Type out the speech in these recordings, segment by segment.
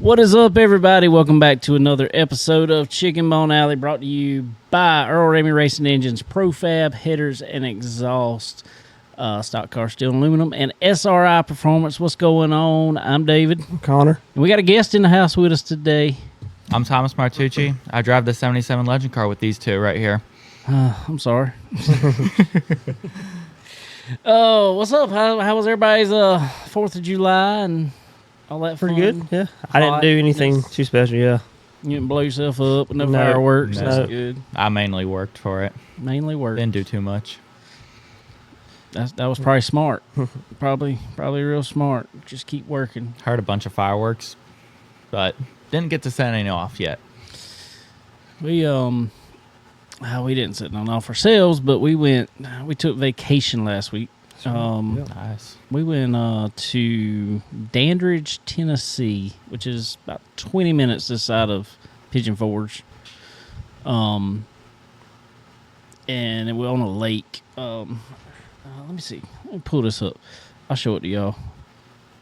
What is up, everybody? Welcome back to another episode of Chicken Bone Alley, brought to you by Earl Ramey Racing Engines, Profab Headers and Exhaust, Stock Car Steel and Aluminum, and SRI Performance. What's going on? I'm David. I'm Connor. And we got a guest in the house with us today. I'm Thomas Martucci. I drive the 77 Legend car with these two right here. I'm sorry. Oh, what's up? How was everybody's 4th of July and all that? Pretty fun? good, yeah. I didn't do anything too special, yeah. You didn't blow yourself up with no No. fireworks. No. That's good. I mainly worked for it. Mainly work. Didn't do too much. That was probably smart. probably real smart. Just keep working. Heard a bunch of fireworks, but didn't get to set any off yet. We didn't set none off ourselves, but we took vacation last week. Nice. We went to Dandridge, Tennessee, which is about 20 minutes this side of Pigeon Forge. And we're on a lake. Let me see. Let me pull this up. I'll show it to y'all.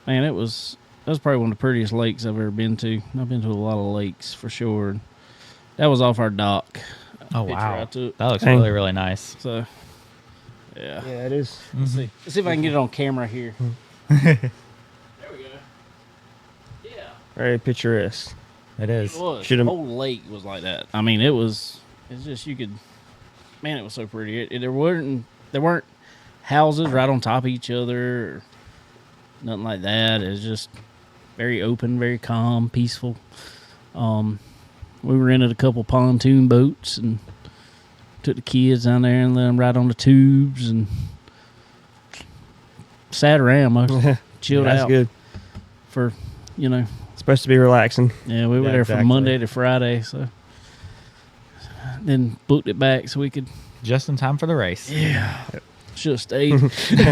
Man, that was probably one of the prettiest lakes I've ever been to. I've been to a lot of lakes for sure. That was off our dock. Oh, Picture wow. I took. That looks Dang. really, really nice. So, yeah. Yeah, it is. Let's see if I can get it on camera here. There we go. Yeah. Very picturesque. It is. It was. Should've- The whole lake was like that. I mean, it's just, you could, man, it was so pretty. There weren't houses right on top of each other or nothing like that. It was just very open, very calm, peaceful. We rented a couple pontoon boats and took the kids down there and let them ride on the tubes and sat around, most chilled That's out good. for, It's supposed to be relaxing. Yeah, we were Yeah, there exactly. from Monday to Friday, so then booked it back so we could. Just in time for the race. Yeah, should have stayed.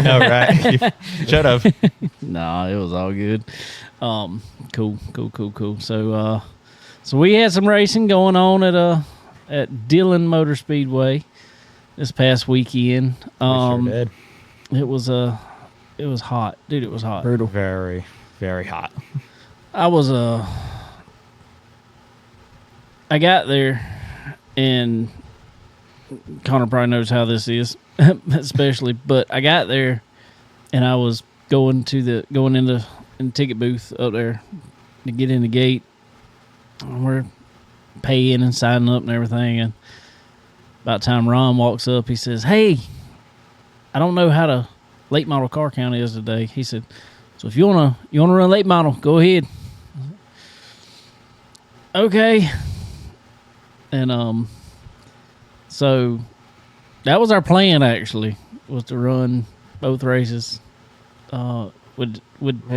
No, right? Should have. Nah, it was all good. Cool. So we had some racing going on at Dillon Motor Speedway this past weekend. Sure did. It was hot, dude. It was hot. Brutal. Very, very hot. I got there, and Connor probably knows how this is, especially. But I got there, and I was going in the ticket booth up there to get in the gate. And we're paying and signing up and everything, and about the time Ron walks up, he says, "Hey, I don't know how the late model car count is today." He said, "So if you wanna run late model, go ahead." Okay. And so that was our plan, actually, was to run both races with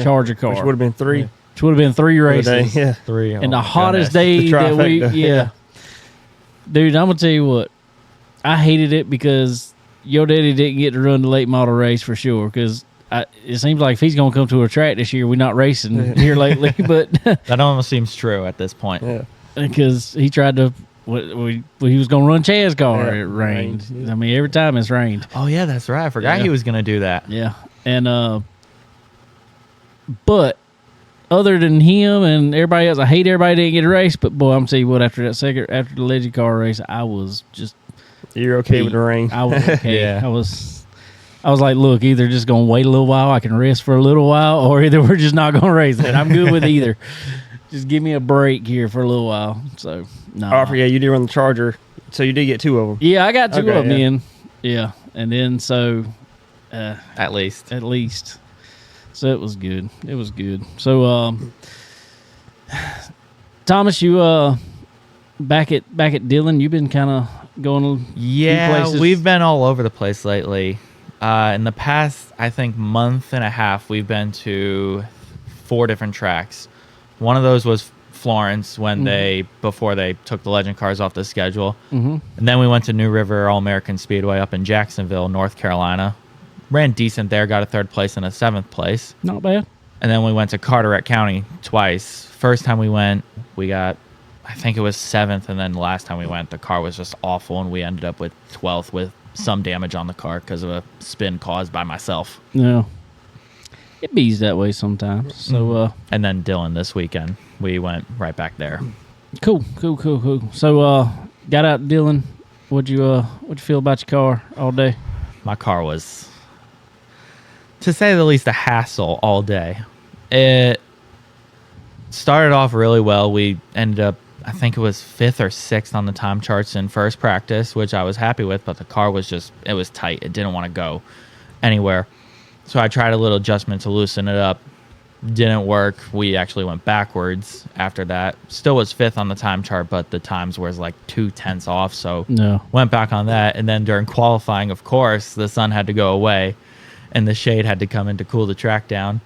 Charger car. Which would have been three. Yeah. Which would have been 3 for the day, races. Yeah. 3. And the oh, hottest goodness. day The that we trifecta. yeah. Dude, I'm gonna tell you what. I hated it because your daddy didn't get to run the late model race for sure, because it seems like if he's going to come to a track this year, we're not racing here lately. But That almost seems true at this point. Yeah. because he tried to, he was going to run Chaz's car. Yeah, It rained. rained. I mean, every time it's rained. Oh, yeah, that's right. I forgot Yeah. he was going to do that. Yeah. And, but other than him and everybody else, I hate everybody didn't get a race. But boy, I'm telling you what, after the Legend car race, I was just, You're okay with the rain. I was okay. Yeah. I was like, look, either just gonna wait a little while, I can rest for a little while, or either we're just not gonna race it. I'm good with either. Just give me a break here for a little while. So no. Oh, I forget. You did run the Charger, so you did get 2 of them. Yeah, I got 2 Okay, of them yeah. in. Yeah, and then so At least. at least. So it was good. It was good. So Thomas, you back at Dillon, you've been kind of going Yeah, places. we've been all over the place lately. In the past, I think, month and a half, we've been to 4 different tracks. One of those was Florence when before they took the Legend cars off the schedule. Mhm. And then we went to New River All-American Speedway up in Jacksonville, North Carolina. Ran decent there, got a 3rd place and a 7th place. not bad. And then we went to Carteret County twice. First time we went, we got, I think it was 7th, and then the last time we went, the car was just awful, and we ended up with 12th with some damage on the car because of a spin caused by myself. Yeah. it bees that way sometimes. So And then Dylan this weekend, we went right back there. cool. So got out, Dylan. What'd you feel about your car all day? My car was, to say the least, a hassle all day. It started off really well. We ended up, I think it was 5th or 6th on the time charts in first practice, which I was happy with, but the car was it was tight. It didn't want to go anywhere. So I tried a little adjustment to loosen it up. Didn't work. We actually went backwards after that. Still was 5th on the time chart, but the times was like 2/10 off. So No. went back on that. And then during qualifying, of course, the sun had to go away and the shade had to come in to cool the track down.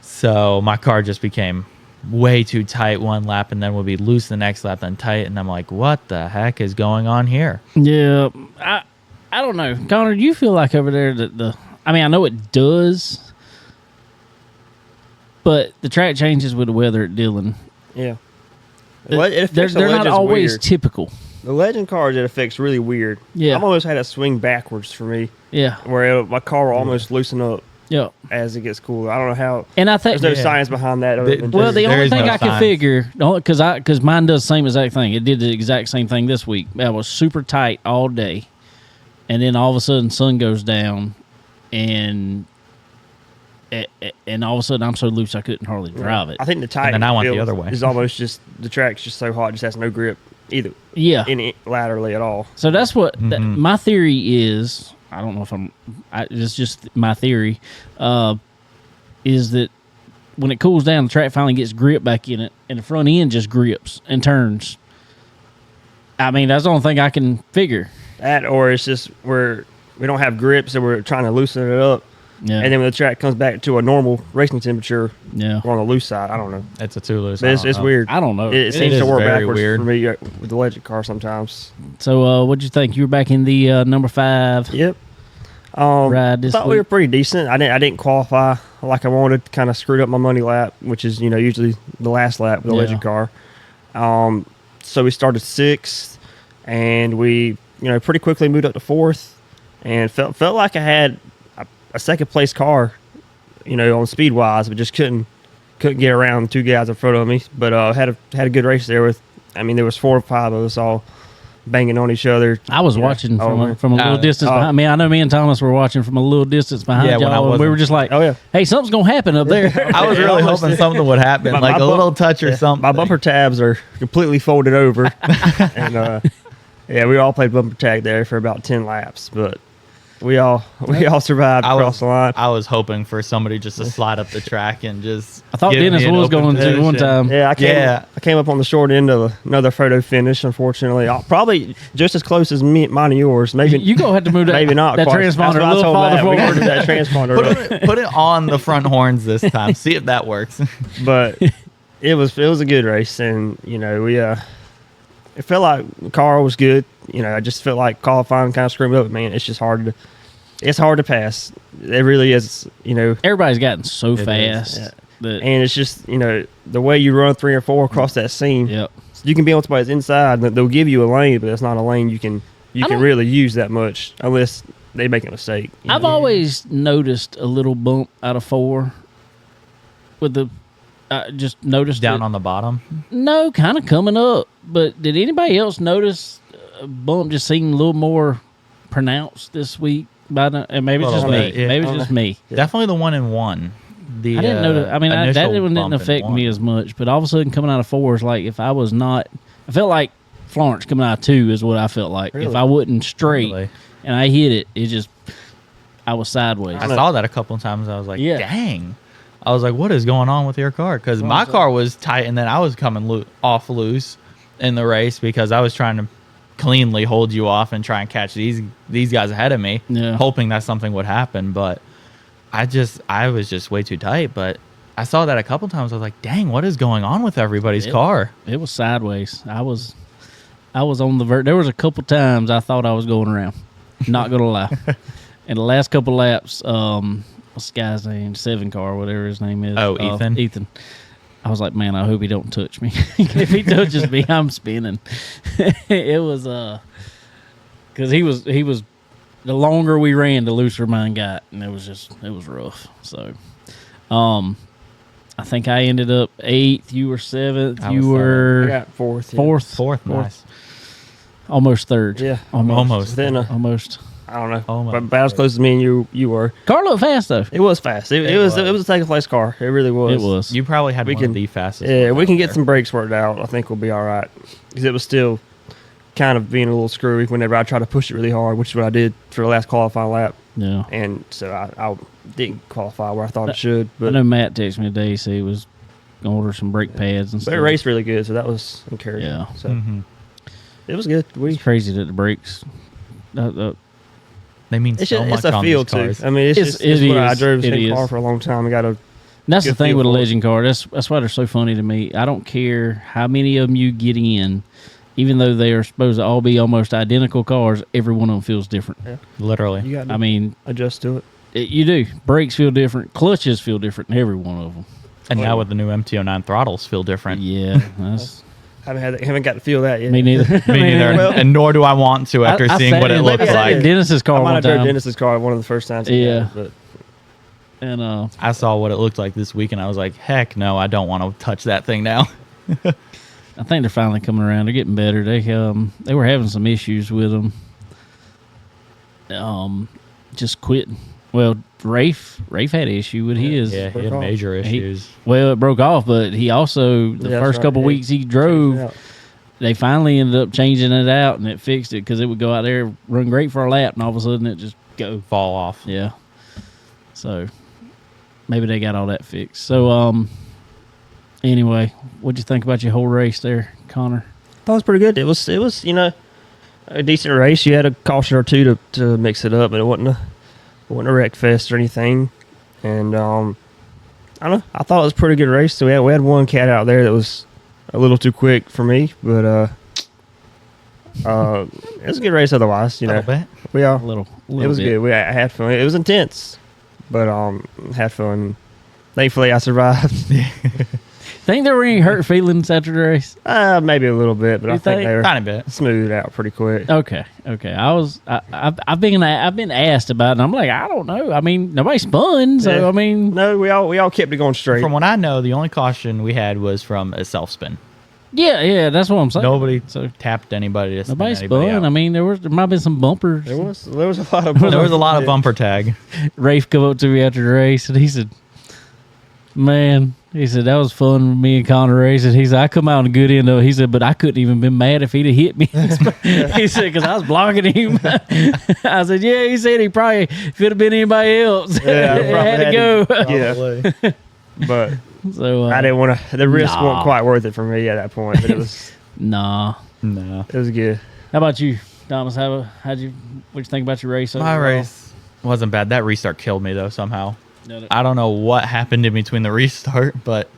So my car just became way too tight one lap and then would be loose the next lap, then tight. And I'm like, what the heck is going on here? Yeah, I don't know, Connor. Do you feel like over there that I mean, I know it does. But the track changes with the weather at Dillon. Yeah. Well, it affects They're not always weird. typical. The legend cars, it affects really weird. Yeah. I've almost had a swing backwards for me, Yeah. where my car will almost loosen up Yeah. as it gets cooler. I don't know how. And I think There's no science behind that. Other than well, just- the There only is thing no I can science. figure, because mine does the same exact thing. It did the exact same thing this week. I was super tight all day, and then all of a sudden, sun goes down, and all of a sudden, I'm so loose I couldn't hardly drive it. I think the tight then I went the feel other way. is almost just the track's just so hot, it just has no grip either Yeah. laterally at all. So that's what my theory is. I don't know if it's just my theory. Is that when it cools down, the track finally gets grip back in it, and the front end just grips and turns. I mean, that's the only thing I can figure. That, or it's just where we don't have grip, so we're trying to loosen it up. Yeah. And then when the track comes back to a normal racing temperature, Yeah. we're on the loose side. I don't know. It's a too loose. But it's weird. I don't know. It seems is to work very backwards weird. for me with the legend car sometimes. So, what'd you think? You were back in the number 5 Yep. ride this Thought we week. were pretty decent. I didn't qualify like I wanted. Kind of screwed up my money lap, which is usually the last lap with the Yeah. legend car. So we started 6th, and we pretty quickly moved up to 4th, and felt like I had a second place car, on speed wise, but just couldn't get around the two guys in front of me. But had a good race there with. I mean, there was 4 or 5 of us all banging on each other. I was watching Oh, from a little distance behind me. I know me and Thomas were watching from a little distance behind Yeah, when I y'all, and we wasn't. were just like, Oh yeah. hey, something's going to happen up there. I was really Almost- hoping something would happen, My- like my a little bump- touch or something. My bumper tabs are completely folded over, and we all played bumper tag there for about 10 laps, but we all survived across the line. I was hoping for somebody just to slide up the track and just. I thought give Dennis me an was open going to one position. time. Yeah, I came up on the short end of another photo finish. Unfortunately, probably just as close as mine and yours. Maybe You gonna have to move that, maybe not that quite. transponder That's what a I little told farther Matt. We gotta forward. do that transponder. Put it on the front horns this time. See if that works. But it was a good race, and we it felt like the car was good. I just felt like qualifying kind of screwed me up. Man, it's just hard to pass. It really is. Everybody's gotten so It is, fast. yeah. That, And it's just the way you run 3 or 4 across that seam. yep. You can be on somebody's inside, and they'll give you a lane, but it's not a lane you can don't- really use that much unless they make a mistake. I've always noticed a little bump out of 4 with the. Just noticed Down it. on the bottom. No, kind of coming up. But did anybody else notice a bump just seemed a little more pronounced this week? And maybe it's just Little me. bit, yeah. Maybe it's just me. Definitely the 1 and 1. The I didn't know that. I mean, that initial didn't bump in affect 1. me as much. But all of a sudden, coming out of 4 is like if I was not. I felt like Florence coming out of 2 is what I felt like. Really? If I wasn't straight Really? and I hit it, it just. I was sideways. I saw that a couple of times. I was like, Yeah. dang. I was like, what is going on with your car? Because my car was tight, and then I was coming off loose in the race because I was trying to cleanly hold you off and try and catch these guys ahead of me, Yeah. hoping that something would happen. But I was just way too tight. But I saw that a couple times. I was like, dang, what is going on with everybody's car? It was sideways. I was on the verge. There was a couple times I thought I was going around. Not gonna lie. And the last couple laps, what's the guy's name? 7 car, whatever his name is. Oh, Ethan? Ethan. I was like, man, I hope he don't touch me. If he touches me, I'm spinning. It was because he was the longer we ran, the looser mine got, and it was rough. So, I think I ended up 8th. You were 7th. You I were got 4th. 4th. 4th, nice. Almost 3rd. Yeah, Almost. Then Almost. I don't know, Almost. but about as close as me and you were. Car looked fast though. It was fast. It was a second place car. It really was. It was. You probably had We one can- of the fastest. Yeah, ones we out can get there. some brakes worked out. I think we'll be all right because it was still kind of being a little screwy whenever I tried to push it really hard, which is what I did for the last qualifying lap, Yeah. and so I didn't qualify where I thought it should. I But know Matt texted me today. He said he was gonna order some brake pads and but stuff. it raced really good, so that was encouraging. Yeah. So Mhm. it was good. It's crazy that the brakes. They mean It's so just, much it's a on feel these too. cars. I mean, it's It's- just it's it what I is. drove the It same car is. for a long time. I got to That's the Good thing feel with a for it. legend car. That's why they're so funny to me. I don't care how many of them you get in, even though they are supposed to all be almost identical cars. Every one of them feels different. Literally. you got to I mean, adjust to it. you do. Brakes feel different. Clutches feel different in every one of them. And now with the new MT09 throttles feel different. Yeah, that's Haven't got to feel that yet. me neither. Me neither. Well- and nor do I want to after I seeing sat what it in- looks I sat in like. Dennis's car I might one have drove time, Dennis's car one of the first times. he Yeah. had it, but and I saw what it looked like this week, and I was like, heck no, I don't want to touch that thing now. I think they're finally coming around. They're getting better. They were having some issues with them. Just quitting. Well, Rafe had an issue with his. Yeah, he broke had off. major He- issues. Well, it broke off, but he also the Yeah, that's first right. couple It- weeks he drove, Yeah. they finally ended up changing it out, and it fixed it because it would go out there, run great for a lap, and all of a sudden it just go. Fall off. Yeah. So maybe they got all that fixed. So anyway, what'd you think about your whole race there, Connor? That was pretty good. It was a decent race. You had a caution or two to mix it up, but it wasn't a wreck fest or anything. And I don't know. I thought it was a pretty good race. So we had one cat out there that was a little too quick for me, but it was a good race otherwise. A little bit. We all A little it was bit. good. I had fun. It was intense, but had fun. Thankfully, I survived. Think there were any hurt feelings after the race? Maybe a little bit, but You I think think? they were Tiny bit. smoothed out pretty quick. Okay. I've been asked about it, and I'm like, I don't know. I mean, nobody spun, so Yeah. I mean, No, we all kept it going straight. From what I know, the only caution we had was from a self spin. yeah, that's what I'm saying. Nobody So tapped anybody to spin nobody anybody spun. out. I mean, there might have been some bumpers. There was a lot of There was a lot of Yeah. bumper tag. Rafe come up to me after the race, and he said, "Man," he said, "that was fun with me and Connor racing." He said, "I come out on a good end of it." He said, "But I couldn't even been mad if he'd have hit me." He said, "Because I was blocking him." I said, "Yeah." He said, "He probably if it had been anybody else, Yeah, I it probably had to go." Yeah, but So I didn't want to. The risk Nah. wasn't quite worth it for me at that point. But it was Nah. No. it was good. How about you, Thomas? What'd you think about your race? My overall? race wasn't bad. That restart killed me, though, somehow. No. I don't know what happened in between the restart, but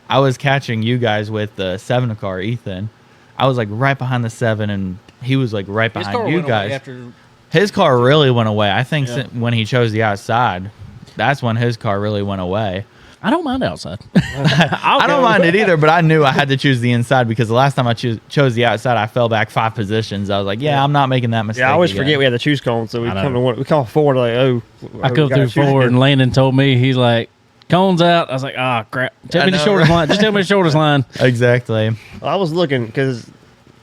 I was catching you guys with the 7 car, Ethan. I was like right behind the 7, and he was like right His car behind you went away guys. after His car really went away. I think Yeah. when he chose the outside, that's when his car really went away. I don't mind outside. I don't mind it either, but I knew I had to choose the inside because the last time I chose the outside, I fell back 5 positions. I was like, yeah, I'm not making that mistake. Yeah, I always again. forget we had the choose cone, so we I know. come to one. We come forward like, oh, I we come gotta through choose forward, again. and Landon told me, he's like, "Cone's out." I was like, "Ah, crap! Tell I me the know, shortest right? line. Just tell me the shortest line." Exactly. Well, I was looking because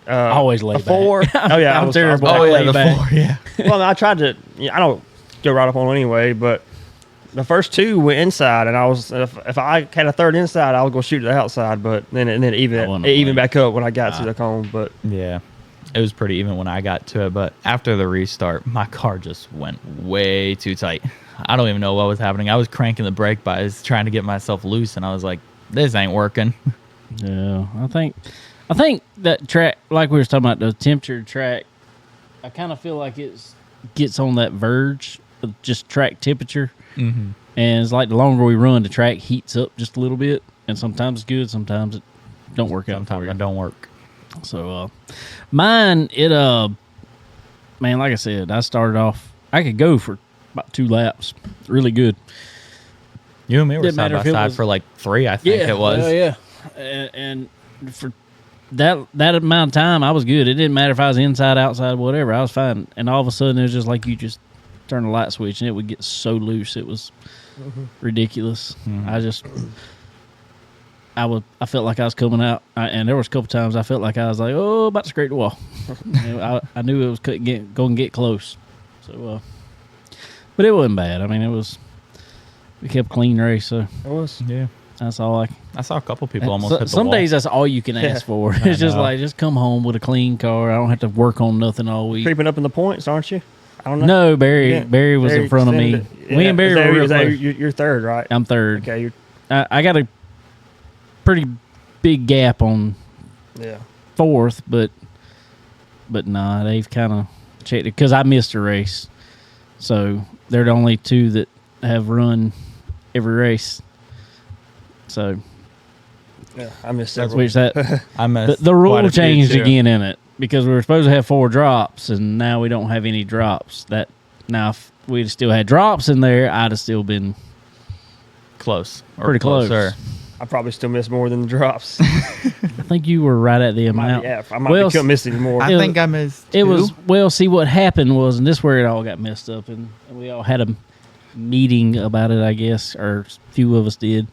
Always lay a back. 4. Oh yeah, I'm I was terrible. I Oh, was yeah, lay the back. 4, yeah. well, I tried to. I don't go right up on anyway, but the first 2 went inside, and I was if I had a third inside, I would go shoot to the outside, but then it I even wouldn't it even blame back up when I got to the cone. But Yeah. It was pretty even when I got to it, but after the restart, my car just went way too tight. I don't even know what was happening. I was cranking the brake bias, trying to get myself loose, and I was like, this ain't working. Yeah, I think that track, like we were talking about, the temperature track, I kind of feel like it gets on that verge of just track temperature. Mm-hmm. And it's like the longer we run, the track heats up just a little bit. And sometimes it's good, sometimes it don't work out for Sometimes you. it don't work. So, mine, man, like I said, I started off, I could go for about 2 laps. Really good. You and me were Didn't side matter by if it side was- for like 3, I think it was. Yeah. And for that amount of time, I was good. It didn't matter if I was inside, outside, whatever. I was fine. And all of a sudden, it was just like you just turn the light switch, and it would get so loose. It was ridiculous. I felt like I was coming out, and there was a couple times I felt like I was like, oh, about to scrape the wall. I knew it was going to get close. So, but it wasn't bad. I mean, we kept a clean race. So It was. Yeah. that's all I saw a couple people almost hit the some wall. days that's all you can ask for. It's just like, just come home with a clean car. I don't have to work on nothing all week. Creeping up in the points, aren't you? I don't know. No, Barry was in front of me. Yeah. Me and Barry were real close. You're third, right? I'm third. Okay. I got a pretty big gap on Yeah. fourth, but nah, they've kind of checked it because I missed a race. So they're the only two that have run every race. So Yeah. I missed several. which that I missed the quite rule a few, changed too. again in it because we were supposed to have 4 drops and now we don't have any drops. That now if we'd still had drops in there, I'd have still been Close. Or pretty close. closer. I probably still missed more than the drops. I think you were right at the amount. Yeah. I might couldn't miss any more. I think I missed It 2. was, well, see, what happened was, and this is where it all got messed up, and we all had a meeting about it, I guess, or a few of us did.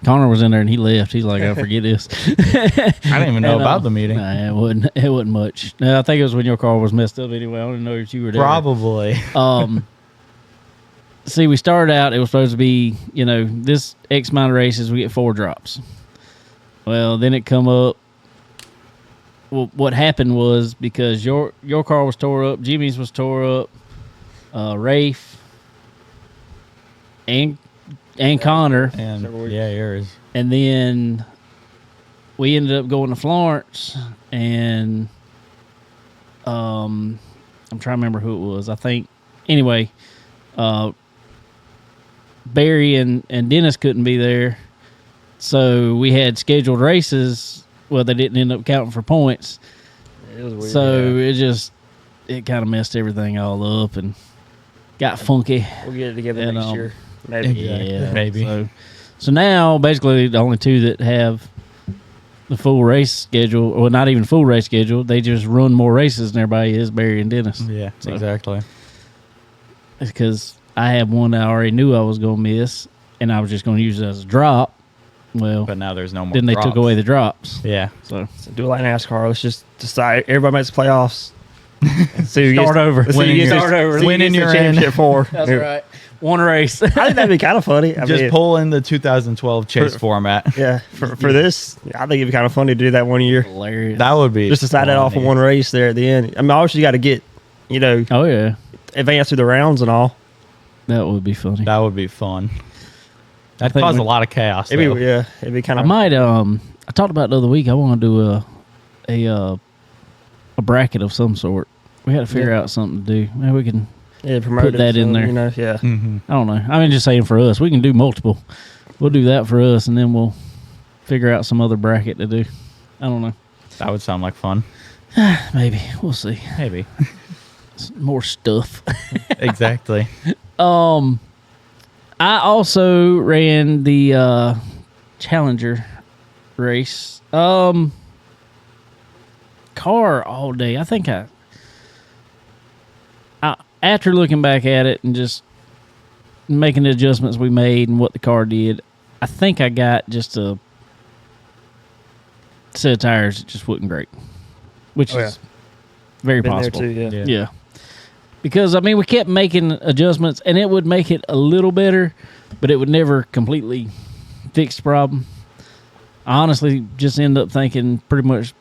Connor was in there, and he left. He's like, I forget this. I didn't even know And, about the meeting. Nah, it wasn't much. No, I think it was when your car was messed up anyway. I don't even know if you were there. Probably. See, we started out, it was supposed to be, this X amount of races, we get 4 drops. Well, then it come up. Well, what happened was because your car was tore up, Jimmy's was tore up, Rafe, and Connor, And Several weeks. yeah, yours. and then we ended up going to Florence, and I'm trying to remember who it was. I think anyway, Barry and Dennis couldn't be there. So we had scheduled races. Well, they didn't end up counting for points. It was weird. So it kind of messed everything all up and got funky. We'll get it together and, next year. Maybe. Yeah, Maybe. So now basically the only two that have the full race schedule, or not even full race schedule, they just run more races than everybody is, Barry and Dennis. Yeah, So- exactly. It's because I had one I already knew I was going to miss, and I was just going to use it as a drop. Well, But now there's no more then they drops. took away the drops. Yeah. So So do it like NASCAR. Let's just decide. Everybody makes playoffs. So you Start over. Winning your- winning your end. championship for. that's right. One race. I think that'd be kind of funny. I Just mean, pull in the 2012 chase format. Yeah, for this, I think it'd be kind of funny to do that one year. Hilarious. That would be Just decide that off in funny. one race there at the end. I mean, obviously you got to get, Oh yeah, advance through the rounds and all. that would be funny. That would be fun. That'd think cause we- a lot of chaos. It'd though. be, yeah, it'd be kind I of. might. I talked about it the other week. I want to do a bracket of some sort. We got to figure out something to do. Maybe we can. Yeah, promote put it, that in there. Yeah. Mhm. I don't know. I mean, just saying for us, we can do multiple. We'll do that for us, and then we'll figure out some other bracket to do. I don't know. That would sound like fun. Maybe we'll see. Maybe. More stuff. Exactly. I also ran the Challenger race. Car all day. I think I after looking back at it and just making the adjustments we made and what the car did, I think I got just a set of tires that just wasn't great, which Oh, yeah. is very Been possible. there too. Yeah. Yeah. Because, I mean, we kept making adjustments, and it would make it a little better, but it would never completely fix the problem. I honestly just end up thinking pretty much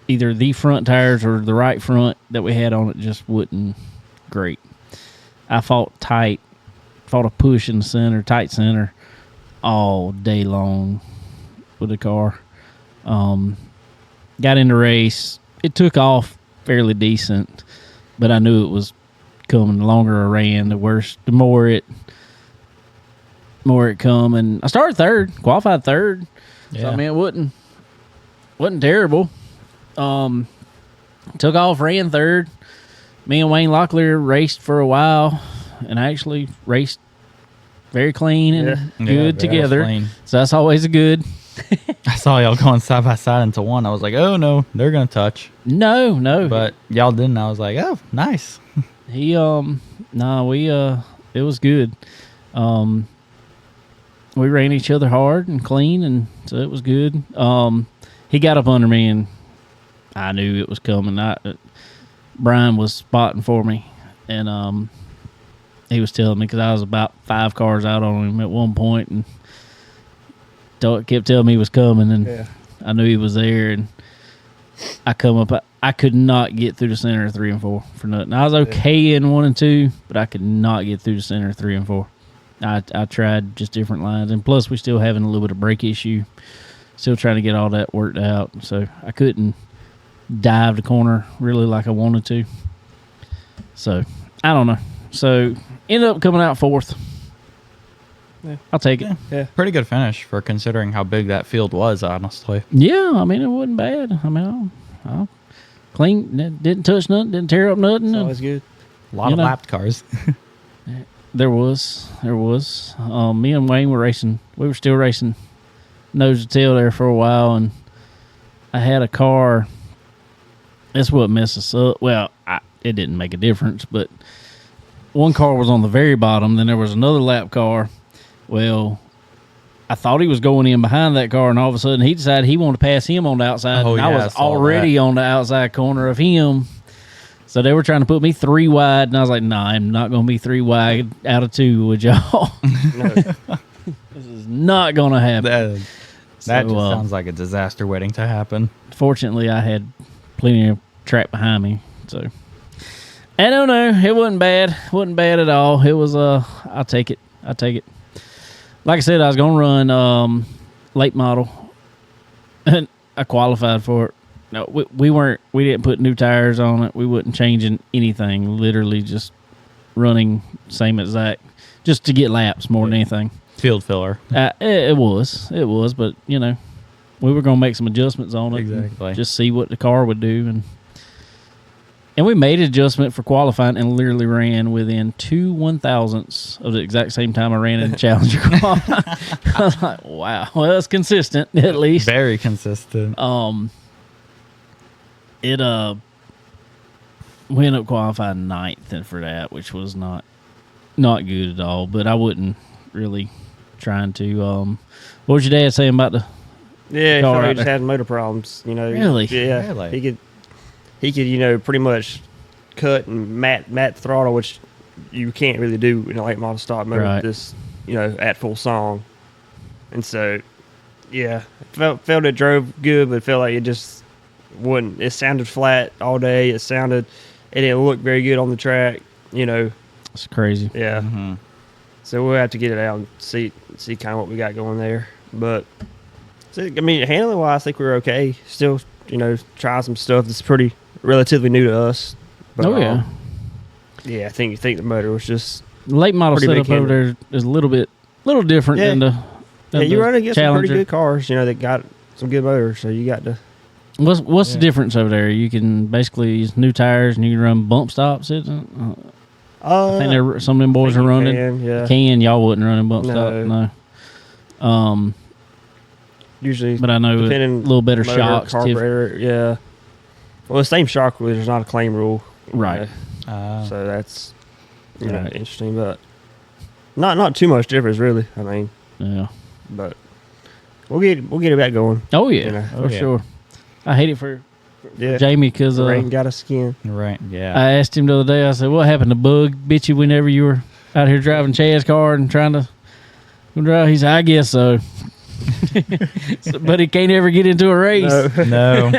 either the front tires or the right front that we had on it just wasn't great. I fought a push in the center, tight center, all day long with the car. Got in the race. It took off fairly decent, but I knew it was coming. The longer I ran, the worse, the more it come. And I started third, qualified third. So Yeah. I mean, it wasn't terrible. Took off, ran third. Me and Wayne Locklear raced for a while, and actually raced very clean and Yeah. Yeah, good very together. clean. So that's always a good. I saw y'all going side by side into one. I was like, oh no, they're gonna touch. No. But y'all didn't. I was like, oh, nice. He it was good. We ran each other hard and clean, and so it was good. He got up under me, and I knew it was coming. Brian was spotting for me, and he was telling me because I was about 5 cars out on him at one point, and kept telling me he was coming, and I knew he was there, and I come up. I could not get through the center of 3 and 4 for nothing. I was okay in 1 and 2, but I could not get through the center of 3 and 4. I tried just different lines, and plus we still having a little bit of brake issue, still trying to get all that worked out. So I couldn't dive the corner really like I wanted to. So I don't know. So ended up coming out 4th. Yeah. I'll take it. Yeah. Pretty good finish for considering how big that field was, honestly. Yeah, I mean it wasn't bad. I mean I clean, didn't touch nothing, didn't tear up nothing. It's always good. A lot of lapped cars. There was. Me and Wayne were racing. We were still racing nose to tail there for a while, and I had a car. That's what messed us up. Well, it didn't make a difference, but one car was on the very bottom. Then there was another lap car. Well, I thought he was going in behind that car, and all of a sudden he decided he wanted to pass him on the outside. Oh, and yeah, I was already on the outside corner of him. So they were trying to put me 3 wide, and I was like, nah, I'm not going to be 3 wide out of 2 with y'all. No. This is not going to happen. That just sounds like a disaster waiting to happen. Fortunately, I had plenty of track behind me. So I don't know. It wasn't bad. It wasn't bad at all. It was, I'll take it. Like I said, I was going to run late model, and I qualified for it. No, we didn't put new tires on it. We wasn't changing anything. Literally just running same exact, just to get laps more than anything. Field filler. It was, but we were gonna make some adjustments on it. Exactly. Just see what the car would do, and we made an adjustment for qualifying and literally ran within 2 1,000ths of the exact same time I ran in the Challenger car. I was like, wow. Well, it's consistent at least. Very consistent. We ended up qualifying 9th and for that, which was not good at all. But I wasn't really trying to. What was your dad saying about the? Yeah, car he out just there? had motor problems. Really? Yeah, Really? he could pretty much cut and mat the throttle, which you can't really do in a late model stock mode Right. with this at full song. And so, yeah, felt it drove good, but felt like it just wouldn't. It sounded flat all day. It didn't look very good on the track. It's crazy. Yeah. Mm-hmm. So we'll have to get it out and see kind of what we got going there. But handling wise, I think we were okay. Still, trying some stuff that's pretty relatively new to us. But, Oh, yeah. I think the motor was just Late model pretty big setup over there is a little different Yeah. than the. you run against some pretty Challenger. good cars. That got some good motors. So you got to. What's the difference over there? You can basically use new tires and you can run bump stops. I think some of them boys are running. Y'all wasn't running bump stop. No. Usually, But I know a depending little better motor, shocks. carburetor. Yeah. Well, the same shock. There's not a claim rule. Right. So that's Right. interesting, but not too much difference really. I mean, Yeah. but we'll get it back going. Oh yeah, Oh, for yeah. sure. I hate it for Yeah, Jamie because rain got a skin. Right. Yeah. I asked him the other day. I said, "What happened to Bug? Bitch you whenever you were out here driving Chad's car and trying to drive?" He said, "I guess so." But he can't ever get into a race No.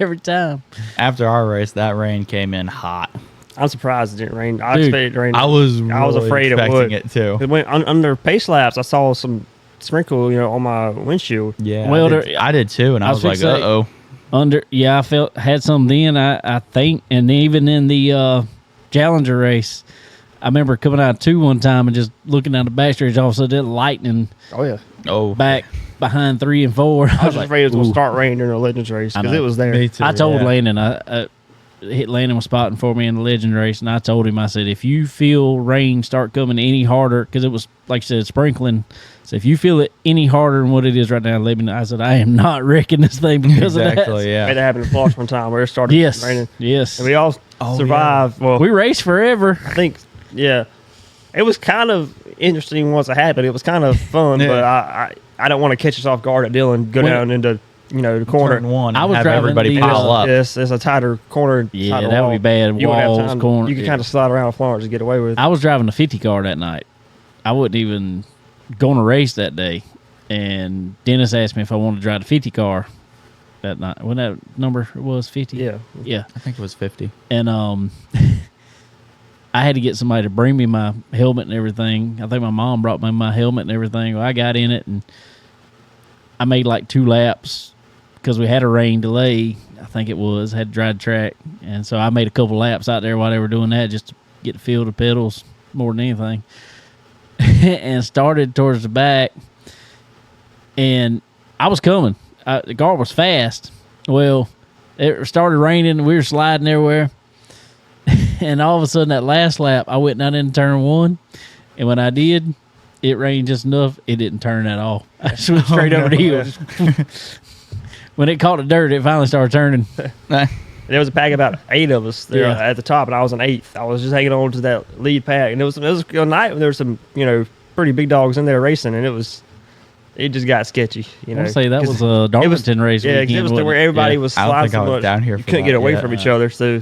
every time. After our race, that rain came in hot. I'm surprised it didn't rain. I Dude, expected it to rain. I was afraid it expecting would. it too. It went under pace laps. I saw some sprinkle, on my windshield. Yeah. Well, I did too, and I was like, fixing to say- uh-oh. I had some then. I think, and even in the Challenger race, I remember coming out of 2 one time and just looking down the backstretch. All of a sudden, it lightning Oh yeah. Oh. back behind 3 and 4. I was just afraid it was going "Ooh." to start raining during the Legends race I because know. it was there. Me too. I told yeah. Landon, I hit Landon was spotting for me in the Legend race, and I told him, I said, if you feel rain start coming any harder, because it was, like I said, sprinkling So if you feel it any harder than what it is right now, let me know. I said, I am not wrecking this thing because of that. Exactly, yeah. It happened in Florida one time where it started Yes. raining. Yes. And we all survived. Well, We raced forever. I think, yeah. It was kind of interesting once it happened. It was kind of fun, Yeah. but I don't want to catch us off guard at Dylan, go When- down into, the corner. Turn one. I And was have driving everybody the, pile up. Yes, it's a tighter corner. Yeah, tighter that would wall. be bad. You wouldn't have Walls, time. corner. You could yeah. kind of slide around Florence and get away with it. I was driving a 50 car that night. I wasn't even going to race that day. And Dennis asked me if I wanted to drive the 50 car that night. When that number was 50? Yeah. Yeah. I think it was 50. And I had to get somebody to bring me my helmet and everything. I think my mom brought me my helmet and everything. Well, I got in it and I made like 2 laps because we had a rain delay. I think it was. Had to drive the track. And so I made a couple laps out there while they were doing that just to get the feel of the pedals more than anything. And started towards the back. And I was coming. The car was fast. Well, it started raining and we were sliding everywhere. And all of a sudden, that last lap, I went down in turn 1. And when I did, it rained just enough. It didn't turn at all. I just went straight over the hill. When it caught the dirt, it finally started turning. There was a pack of about 8 of us there Yeah. at the top, and I was an 8th. I was just hanging on to that lead pack, and it was a night when there were some pretty big dogs in there racing, and it just got sketchy. I want to say that 'cause was a Darlington race Yeah, 'cause weekend. it was wasn't where it? everybody Yeah. was I don't sliding think I so was much, down here you for couldn't that, get away yeah. from each other, so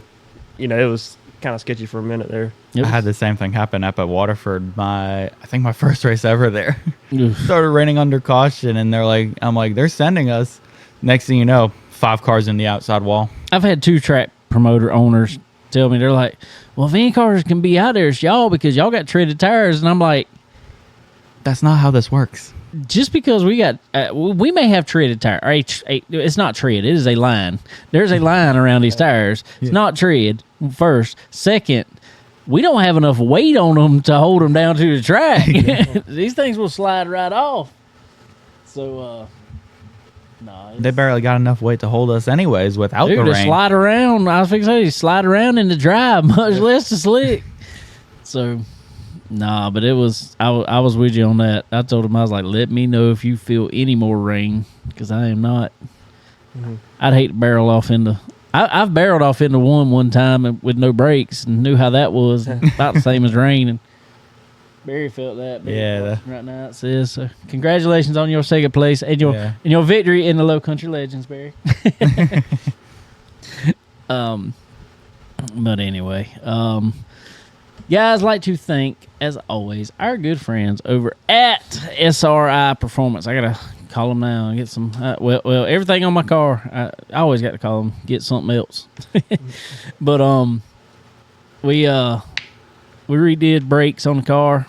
it was kind of sketchy for a minute there. It I had was- the same thing happen up at Waterford. I think my first race ever there. Oof. Started raining under caution, and I'm like, they're sending us. Next thing you know, 5 cars in the outside wall. I've had 2 track promoter owners tell me, they're like, well, if any cars can be out there, it's y'all because y'all got treaded tires. And I'm like, That's not how this works. just because we got, we may have treaded tires. It's not tread. It is a line. There's a line around these tires. It's not tread, first. Second, we don't have enough weight on them to hold them down to the track. These things will slide right off. So, no. They barely got enough weight to hold us anyways without Dude, the to rain. slide around. I was fixing to say, slide around in the drive, much less the slick. So, nah, but it was. I was with you on that. I told him, I was like, let me know if you feel any more rain, because I am not. Mm-hmm. I'd hate to barrel off into. I've barreled off into one time with no brakes and knew how that was. About the same as rain. And Barry felt that. Barry Yeah. right now it says. So congratulations on your second place and your victory in the Low Country Legends, Barry. But anyway, guys, like to thank, as always, our good friends over at SRI Performance. I gotta call them now and get some. Well, everything on my car, I always got to call them, get something else. But we redid brakes on the car,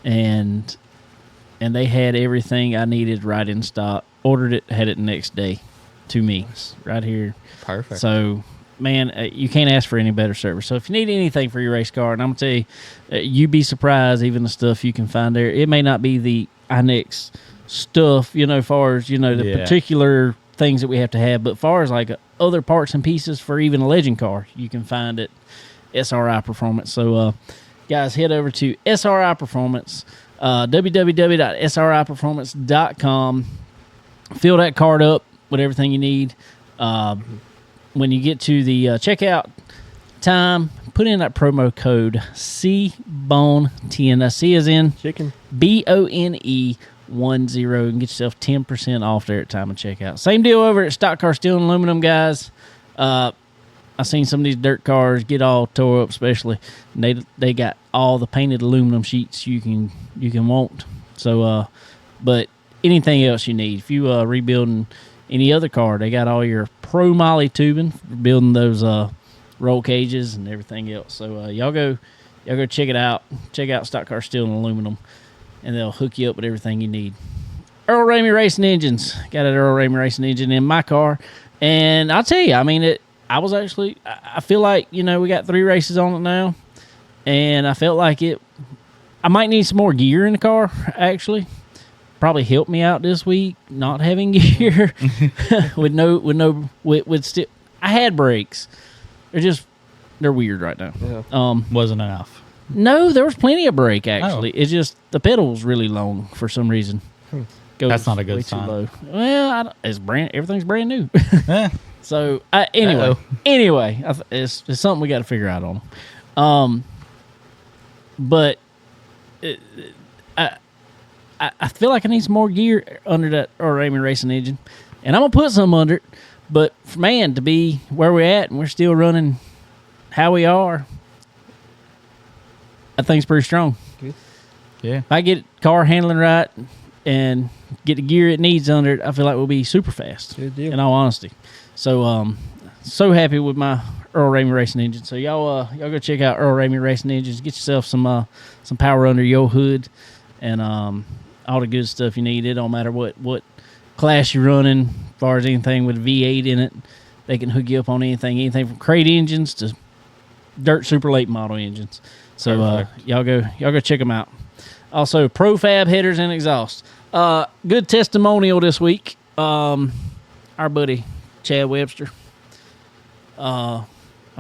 and they had everything I needed right in stock. Ordered it, had it the next day to me right here. Perfect. So, man, you can't ask for any better service. So if you need anything for your race car, and I'm going to tell you, you'd be surprised even the stuff you can find there. It may not be the INEX stuff, as far as, the particular things that we have to have, but as far as like other parts and pieces for even a legend car, you can find it SRI Performance. So, guys, head over to SRI Performance, www.sriperformance.com. Fill that card up with everything you need. When you get to the checkout time, put in that promo code CBONE10. That's C as in Chicken. BONE10 and get yourself 10% off there at time of checkout. Same deal over at Stock Car Steel and Aluminum, guys. I seen some of these dirt cars get all tore up, especially. And they got all the painted aluminum sheets you can want. So, but anything else you need, if you rebuilding any other car, they got all your pro moly tubing for building those roll cages and everything else. So y'all go check it out. Check out Stock Car Steel and Aluminum, and they'll hook you up with everything you need. Earl Ramey Racing Engines. Got an Earl Ramey Racing engine in my car, and I'll tell you, I mean, I feel like, we got 3 races on it now, and I felt like I might need some more gear in the car, actually. Probably helped me out this week not having gear with I had brakes. They're weird right now. Yeah. Wasn't enough. No, there was plenty of brake actually. It's just the pedal was really long for some reason. Goes That's not a good way too sign. low. Well, everything's brand new. Eh, So anyway, Uh-oh. it's something we got to figure out on. But I feel like I need some more gear under that Ramy Racing engine, and I'm gonna put some under it. But man, to be where we're at and we're still running how we are, I think it's pretty strong. yeah. If I get car handling right and get the gear it needs under it, I feel like we'll be super fast. Good deal. In all honesty, so so happy with my Earl Ramey Racing engine. So y'all go check out Earl Ramey Racing Engines. Get yourself some power under your hood and all the good stuff you need. It don't matter what class you're running, as far as anything with a V8 in it. They can hook you up on anything from crate engines to dirt super late model engines. So y'all go check them out. Also, Profab headers and exhaust. Good testimonial this week. Our buddy Chad Webster. I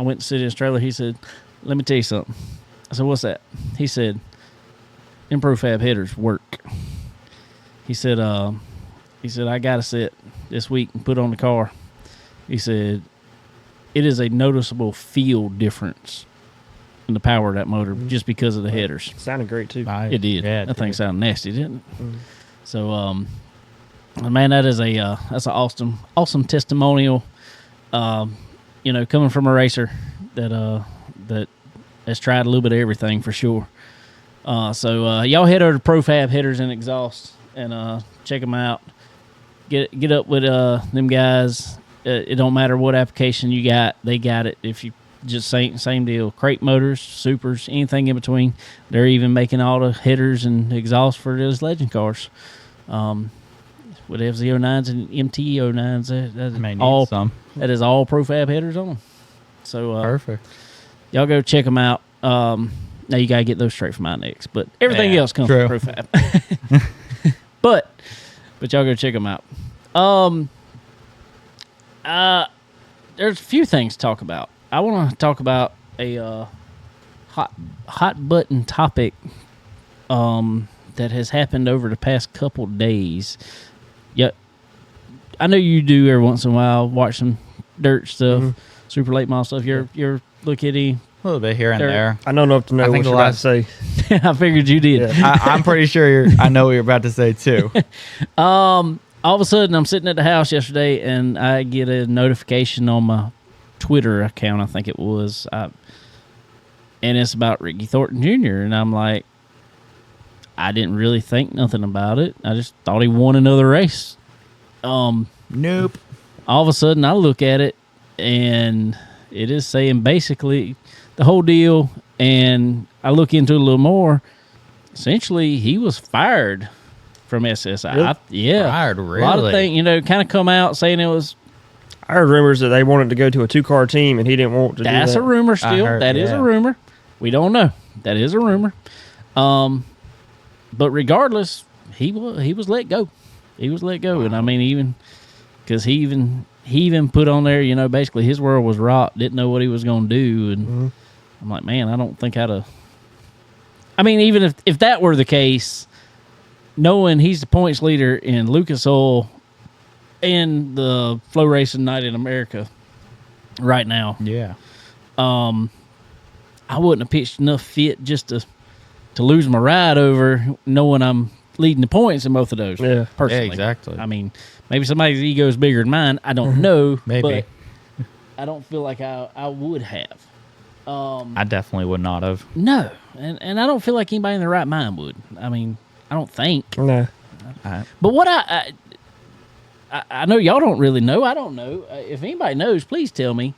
went to sit in his trailer. He said, "Let me tell you something." I said, "What's that?" He said, "Them Profab headers work." He said, "I got to sit this week and put on the car." He said, "It is a noticeable feel difference in the power of that motor just because of the headers." Sounded great too. It did. Yeah, That thing sounded nasty, didn't it? Mhm. So, man, that's an awesome testimonial. Coming from a racer that has tried a little bit of everything for sure. So y'all head over to Profab Headers and Exhaust and check them out. Get up with them guys. It don't matter what application you got, they got it. If you just same deal, crate motors, supers, anything in between. They're even making all the headers and exhaust for those legend cars. With FZ09s and MT09s, that is all Profab headers on them. So Perfect. y'all go check them out. Now you gotta get those straight from INX, but everything Yeah, else comes true. from Profab. but y'all go check them out. There's a few things to talk about. I want to talk about a hot button topic that has happened over the past couple days. Yeah, I know you do every once in a while. Watch some dirt stuff, super late model stuff. You're look at it. A little bit here and There- there. I know enough to know I what think you're the about to last- say. I figured you did. Yeah. I'm pretty sure I know what you're about to say too. All of a sudden, I'm sitting at the house yesterday, and I get a notification on my Twitter account. I think it was, and it's about Ricky Thornton Jr. And I'm like, I didn't really think nothing about it. I just thought he won another race. Nope. All of a sudden, I look at it, and it is saying basically the whole deal. And I look into it a little more. Essentially, he was fired from SSI. Really? Yeah, Fired, a lot of really? things, kind of come out saying it was. I heard rumors that they wanted to go to a 2-car team and he didn't want to That's do a that. rumor still. heard, That is a yeah. rumor. We don't know. That is a rumor. But regardless, he was let go. He was let go, and I mean, even because he even put on there, basically his world was rocked. Didn't know what he was going to do, and I'm like, man, I don't think I'd have. I mean, even if that were the case, knowing he's the points leader in Lucas Oil and the Flow Racing Night in America right now, Yeah. I wouldn't have pitched enough fit just to lose my ride over knowing I'm leading the points in both of those. Yeah. Personally. Yeah, exactly. I mean, maybe somebody's ego is bigger than mine. I don't know. Maybe. But I don't feel like I would have. I definitely would not have. No. And I don't feel like anybody in their right mind would. I mean, I don't think. Nah. But what I know y'all don't really know. I don't know. If anybody knows, please tell me.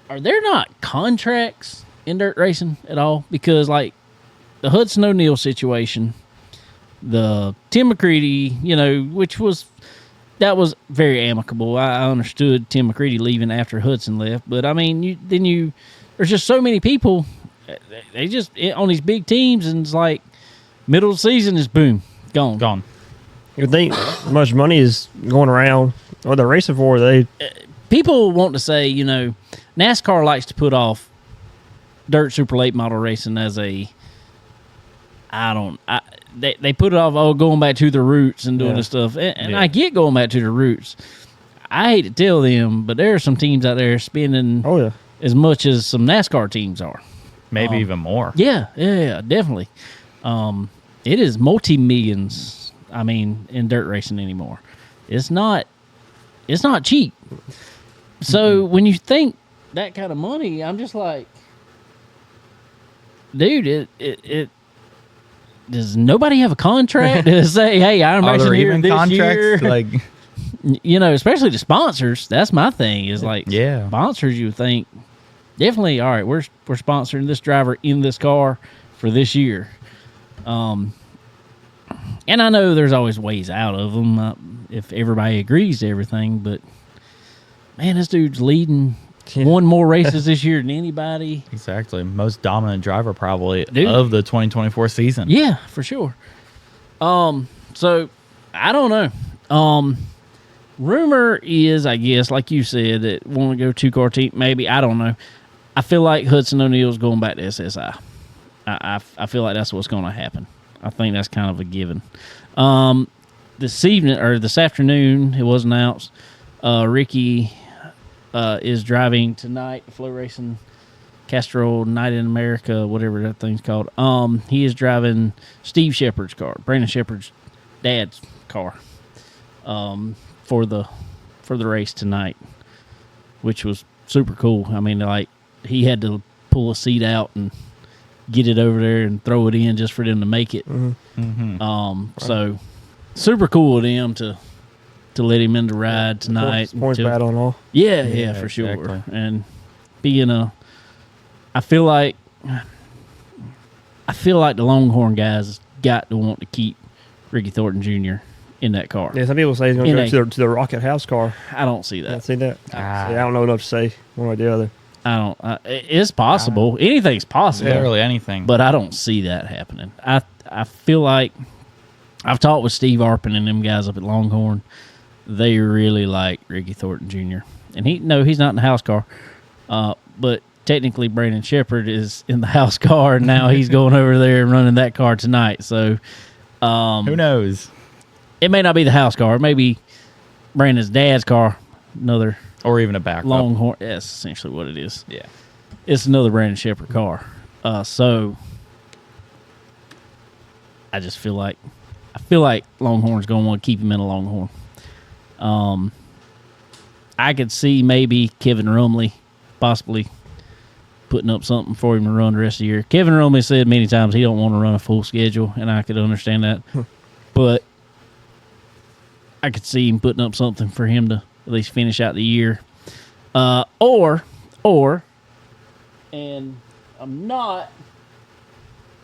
Are there not contracts in dirt racing at all? Because like the Hudson O'Neal situation, the Tim McCready, which was very amicable. I understood Tim McCready leaving after Hudson left, but I mean, there's just so many people. They just on these big teams, and it's like middle of the season is boom, gone. You think much money is going around, or they're racing for, People want to say, NASCAR likes to put off dirt super late model racing as a I don't. They put it off. Oh, going back to the roots and doing this stuff, and I get going back to the roots. I hate to tell them, but there are some teams out there spending as much as some NASCAR teams are. Maybe even more. Yeah, definitely. It is multi-millions. I mean, in dirt racing anymore, it's not cheap. So when you think that kind of money, I'm just like, dude, it does nobody have a contract to say, hey, I'm racing here this year? Like, you know, especially the sponsors. That's my thing. Is like, sponsors. You would think definitely. All right, we're sponsoring this driver in this car for this year. And I know there's always ways out of them if everybody agrees to everything. But man, this dude's leading won more races this year than anybody. Exactly, most dominant driver probably of the 2024 season. Yeah, for sure. So I don't know. Rumor is, I guess, like you said, that want to go 2-car team. Maybe, I don't know. I feel like Hudson O'Neal's going back to SSI. I feel like that's what's going to happen. I think that's kind of a given. This evening or this afternoon, it was announced. Ricky is driving tonight. Flow Racing Castrol Night in America, whatever that thing's called. He is driving Steve Shepard's car, Brandon Shepard's dad's car. For the race tonight, which was super cool. I mean, like, he had to pull a seat out and get it over there and throw it in just for them to make it. So super cool of them to let him in the ride tonight. Points battle and all. Yeah, for sure. Exactly. And being I feel like the Longhorn guys got to want to keep Ricky Thornton Jr. in that car. Yeah, some people say he's going to go to the Rocket House car. I don't see that. I see that. I don't know enough to say one or the other. I don't. It's possible. Anything's possible. Literally anything. But I don't see that happening. I feel like I've talked with Steve Arpin and them guys up at Longhorn. They really like Ricky Thornton Jr. And he's not in the house car. But technically Brandon Shepard is in the house car, and now he's going over there and running that car tonight. So who knows? It may not be the house car. It may be Brandon's dad's car. Another, or even a backup. Longhorn. That's essentially what it is. Yeah, it's another Brandon Shepard car. So I just feel like Longhorn's going to want to keep him in a Longhorn. I could see maybe Kevin Rumley possibly putting up something for him to run the rest of the year. Kevin Rumley said many times he don't want to run a full schedule, and I could understand that. But I could see him putting up something for him to at least finish out the year. Or, and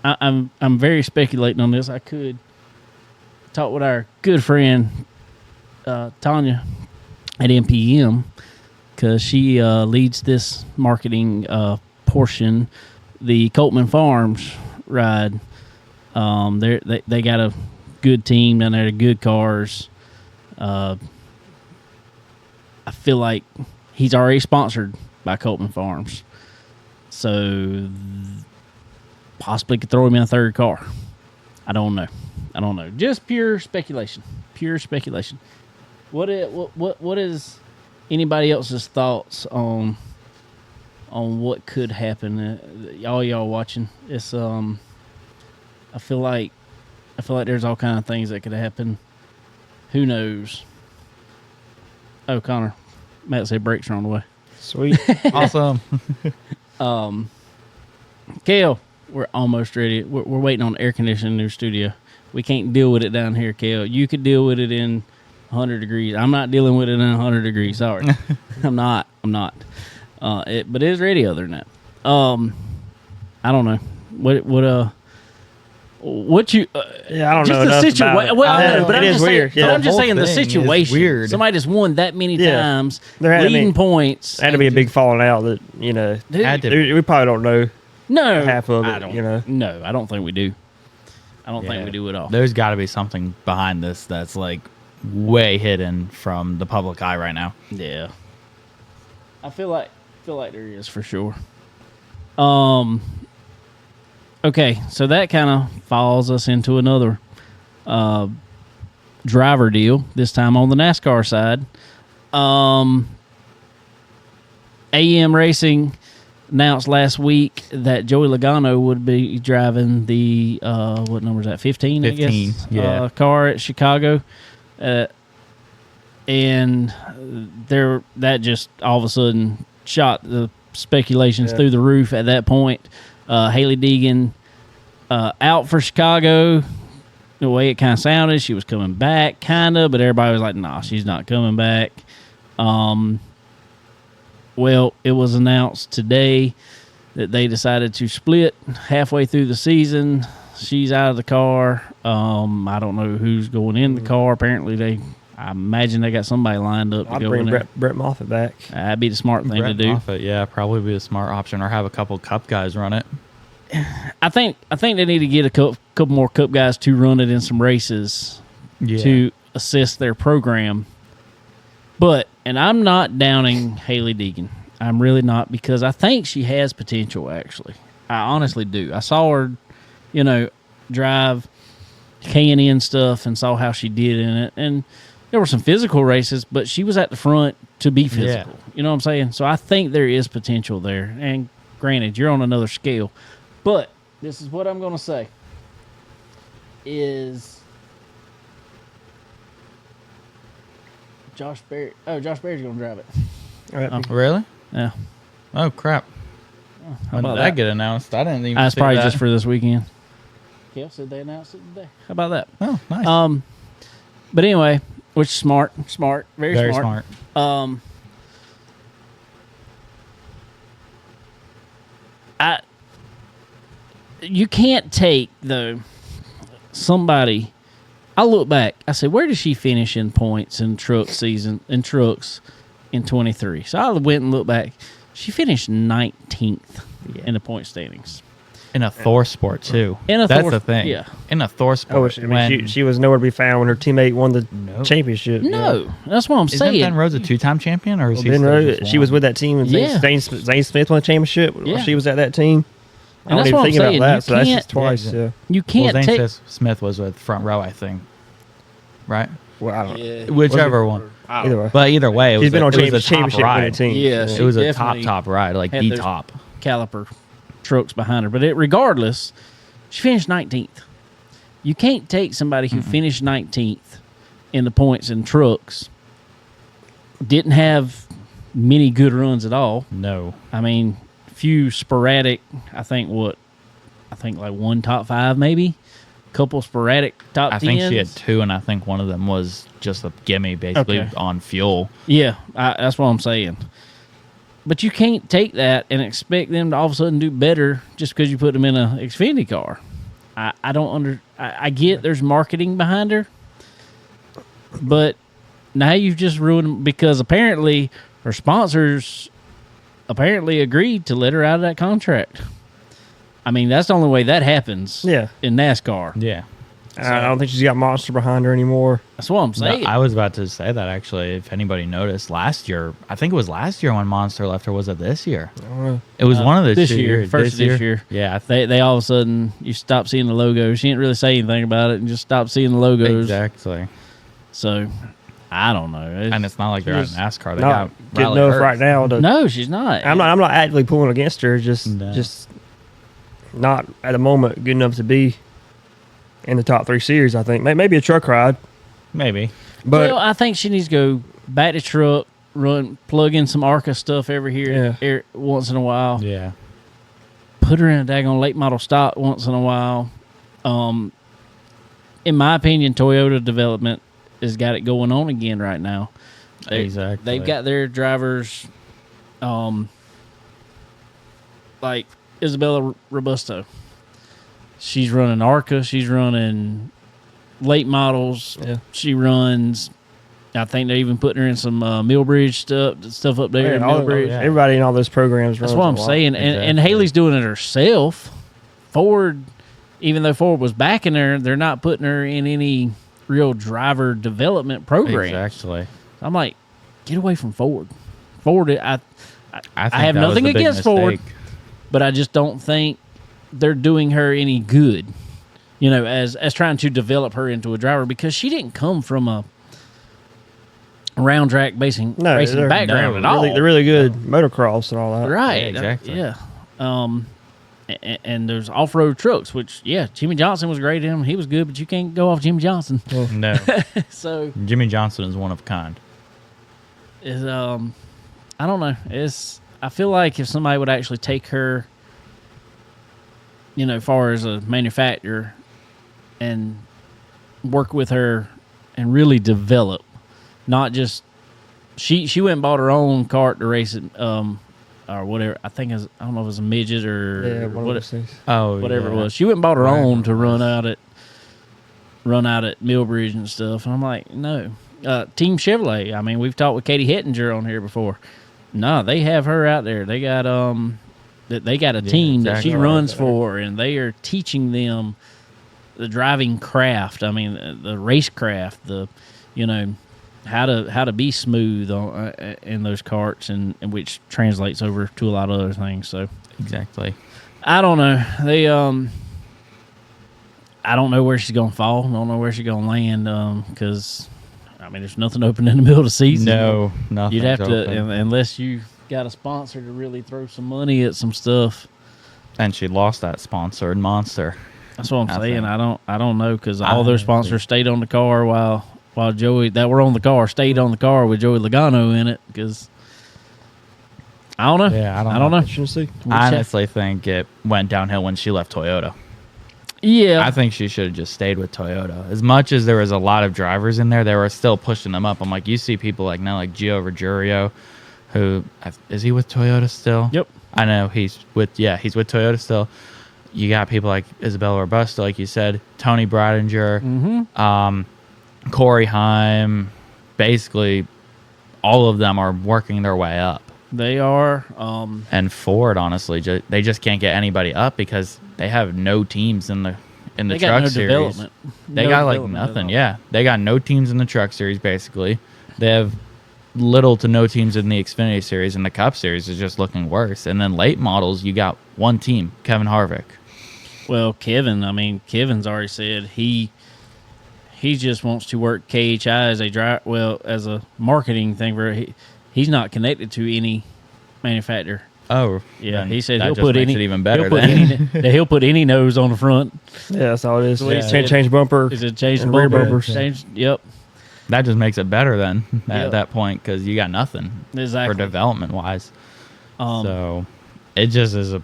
I'm very speculating on this. I could talk with our good friend Tanya at MPM, because she leads this marketing portion, the Coltman Farms ride. They got a good team down there, good cars. I feel like he's already sponsored by Coltman Farms, so possibly could throw him in a third car. I don't know. Just pure speculation. What is anybody else's thoughts on what could happen? Y'all watching? It's I feel like there's all kind of things that could happen. Who knows? Oh, Connor, Matt said brakes are on the way. Sweet. Awesome. Kale, we're almost ready. We're waiting on air conditioning in the studio. We can't deal with it down here, Kale. You could deal with it in 100 degrees. I'm not dealing with it in 100 degrees. Sorry. I'm not. But it is ready other than that. I don't know. What you? Yeah, I don't know the enough about it. Well, I know, but it is weird. But I'm just saying the thing is situation. weird. Somebody just won that many times, There had to leading be- points. There had to be a big falling out that, Dude, Had to. we probably don't know no, half of it, I don't. No, I don't think we do. I don't think we do at all. There's got to be something behind this that's like way hidden from the public eye right now. Yeah, I feel like there is for sure. Okay, so that kind of falls us into another driver deal. This time on the NASCAR side. AM Racing announced last week that Joey Logano would be driving the what number is that? 15, I 15, guess. yeah. Car at Chicago, and that just all of a sudden shot the speculations through the roof. At that point, Haley Deegan out for Chicago. The way it kind of sounded, she was coming back, kind of, but everybody was like, "Nah, she's not coming back." Well, it was announced today that they decided to split halfway through the season. She's out of the car. I don't know who's going in the car. Apparently, I imagine they got somebody lined up to I'd go bring in there. Brett Moffitt back. That'd be the smart thing to do. Moffitt, yeah, probably be a smart option, or have a couple Cup guys run it. I think they need to get a couple more Cup guys to run it in some races to assist their program. And I'm not downing Haley Deegan. I'm really not, because I think she has potential, actually. I honestly do. I saw her, drive K&N stuff and saw how she did in it. And there were some physical races, but she was at the front to be physical. Yeah. You know what I'm saying? So I think there is potential there. And granted, you're on another scale. But this is what I'm going to say is Josh Berry. Oh, Josh Berry's going to drive it. All right. Really? Yeah. Oh crap! When about did that that? get announced? I didn't even. That's see probably that. just for this weekend. Kel said they announced it today. How about that? Oh, nice. But anyway, which is smart, very smart. You can't take somebody. I look back. I said, where did she finish in points in trucks in 23? So I went and looked back. She finished 19th in the point standings. In a Thor sport too. That's the thing. Yeah. In a Thor sport. She was nowhere to be found when her teammate won the championship. No, that's what I'm saying. Isn't Ben Rhodes a two-time champion, or is he Ben still Rhodes, just she one? was with that team. And Yeah. Zane Smith won the championship. Yeah. She was at that team. I And don't that's even what I'm think about saying. that. You So that's can't- just twice. Yeah. Yeah. You can't Zane take. Smith was with front row, I think. Right? Well, I don't know. Whichever one. Either way. But either way, it was She's been on it was a top championship winning ride. team. Yeah, It was a definitely top ride, like had the those top. caliper trucks behind her. But regardless, she finished 19th. You can't take somebody who finished 19th in the points in trucks, didn't have many good runs at all. No. I mean, few sporadic, I think like one top 5 maybe. Couple sporadic top 10s. I think she had 2, and I think one of them was just a gimme, basically, Okay. on fuel. Yeah, that's what I'm saying. But you can't take that and expect them to all of a sudden do better just because you put them in a Xfinity car. I don't I get there's marketing behind her, but now you've just ruined, because apparently her sponsors agreed to let her out of that contract. I mean, that's the only way that happens. Yeah. In NASCAR. Yeah. I don't think she's got Monster behind her anymore. That's what I'm saying. I was about to say that, actually. If anybody noticed, last year, I think it was last year when Monster left, or was it this year? I don't know. It was one of the this 2 year, years. first this year. Yeah. They all of a sudden, you stop seeing the logo. She didn't really say anything about it and just stop seeing the logos. Exactly. So, I don't know. And it's not like they're out of NASCAR. They Not got good Riley enough Hurt. right now. No, she's not. I'm not actively pulling against her. Just not at the moment good enough to be in the top 3 series. I think maybe a truck ride, Maybe. but Well, I think she needs to go back to truck, plug in some ARCA stuff once in a while. Yeah. Put her in a daggone late model stock once in a while. In my opinion, Toyota development has got it going on again right now. Exactly. They've got their drivers, like Isabella Robusto. She's running ARCA. She's running late models. Yeah. She runs. I think they're even putting her in some Millbridge stuff up there. in Millbridge. everybody in all those programs. That's runs what a I'm lot. saying. And Exactly. Haley's doing it herself. Ford, even though Ford was backing her, they're not putting her in any real driver development program. Exactly. I'm like, get away from Ford. Ford, I I think have that was nothing the big against Ford, mistake. but I just don't think they're doing her any good, as trying to develop her into a driver, because she didn't come from a round track racing background at all. They're really good motocross and all that. Right. Yeah, exactly. Yeah. And there's off-road trucks, which, Jimmy Johnson was great in them. He was good, but you can't go off Jimmy Johnson. No. So Jimmy Johnson is one of a kind. is I don't know. I feel like if somebody would actually take her, far as a manufacturer, and work with her and really develop, not just she went and bought her own kart to race it, or whatever. I think I don't know if it was a midget or whatever it was. She went and bought her own to run out at Millbridge and stuff. And I'm like, no. Team Chevrolet. I mean, we've talked with Katie Hettinger on here before. No, they have her out there. They got a team that she runs for, and they are teaching them the driving craft. I mean, the race craft. How to be smooth in those karts, and which translates over to a lot of other things. So exactly. I don't know. I don't know where she's gonna fall. I don't know where she's gonna land. Because there's nothing open in the middle of the season. No, nothing. You'd have to, unless you got a sponsor to really throw some money at some stuff. And she lost that sponsored Monster. That's what I'm saying. I don't know, because all their sponsors stayed on the car while Joey that were on the car stayed on the car with Joey Logano in it, because I don't know. Yeah, I don't know. I honestly think it went downhill when she left Toyota. Yeah. I think she should have just stayed with Toyota. As much as there was a lot of drivers in there, they were still pushing them up. I'm like, you see people like Gio Vergerio, who is he with Toyota still? Yep. I know he's with Toyota still. You got people like Isabella Robusto, like you said, Tony Bridinger, Corey Heim. Basically, all of them are working their way up. They are. And Ford, honestly, they just can't get anybody up because they have no teams in the truck series. Development. They got like nothing. Yeah, they got no teams in the truck series. Basically, they have little to no teams in the Xfinity series, and the Cup series is just looking worse. And then late models, you got one team, Kevin Harvick. Well, Kevin's already said he just wants to work KHI as a marketing thing where he's not connected to any manufacturer. Oh, yeah. He said he'll put any even better. He'll put any nose on the front. Yeah, that's all it is. Yeah. Change bumper. Is it change and bumper? Rear bumpers. Yep. That just makes it better then at that point, because you got nothing exactly for development wise. So it just is a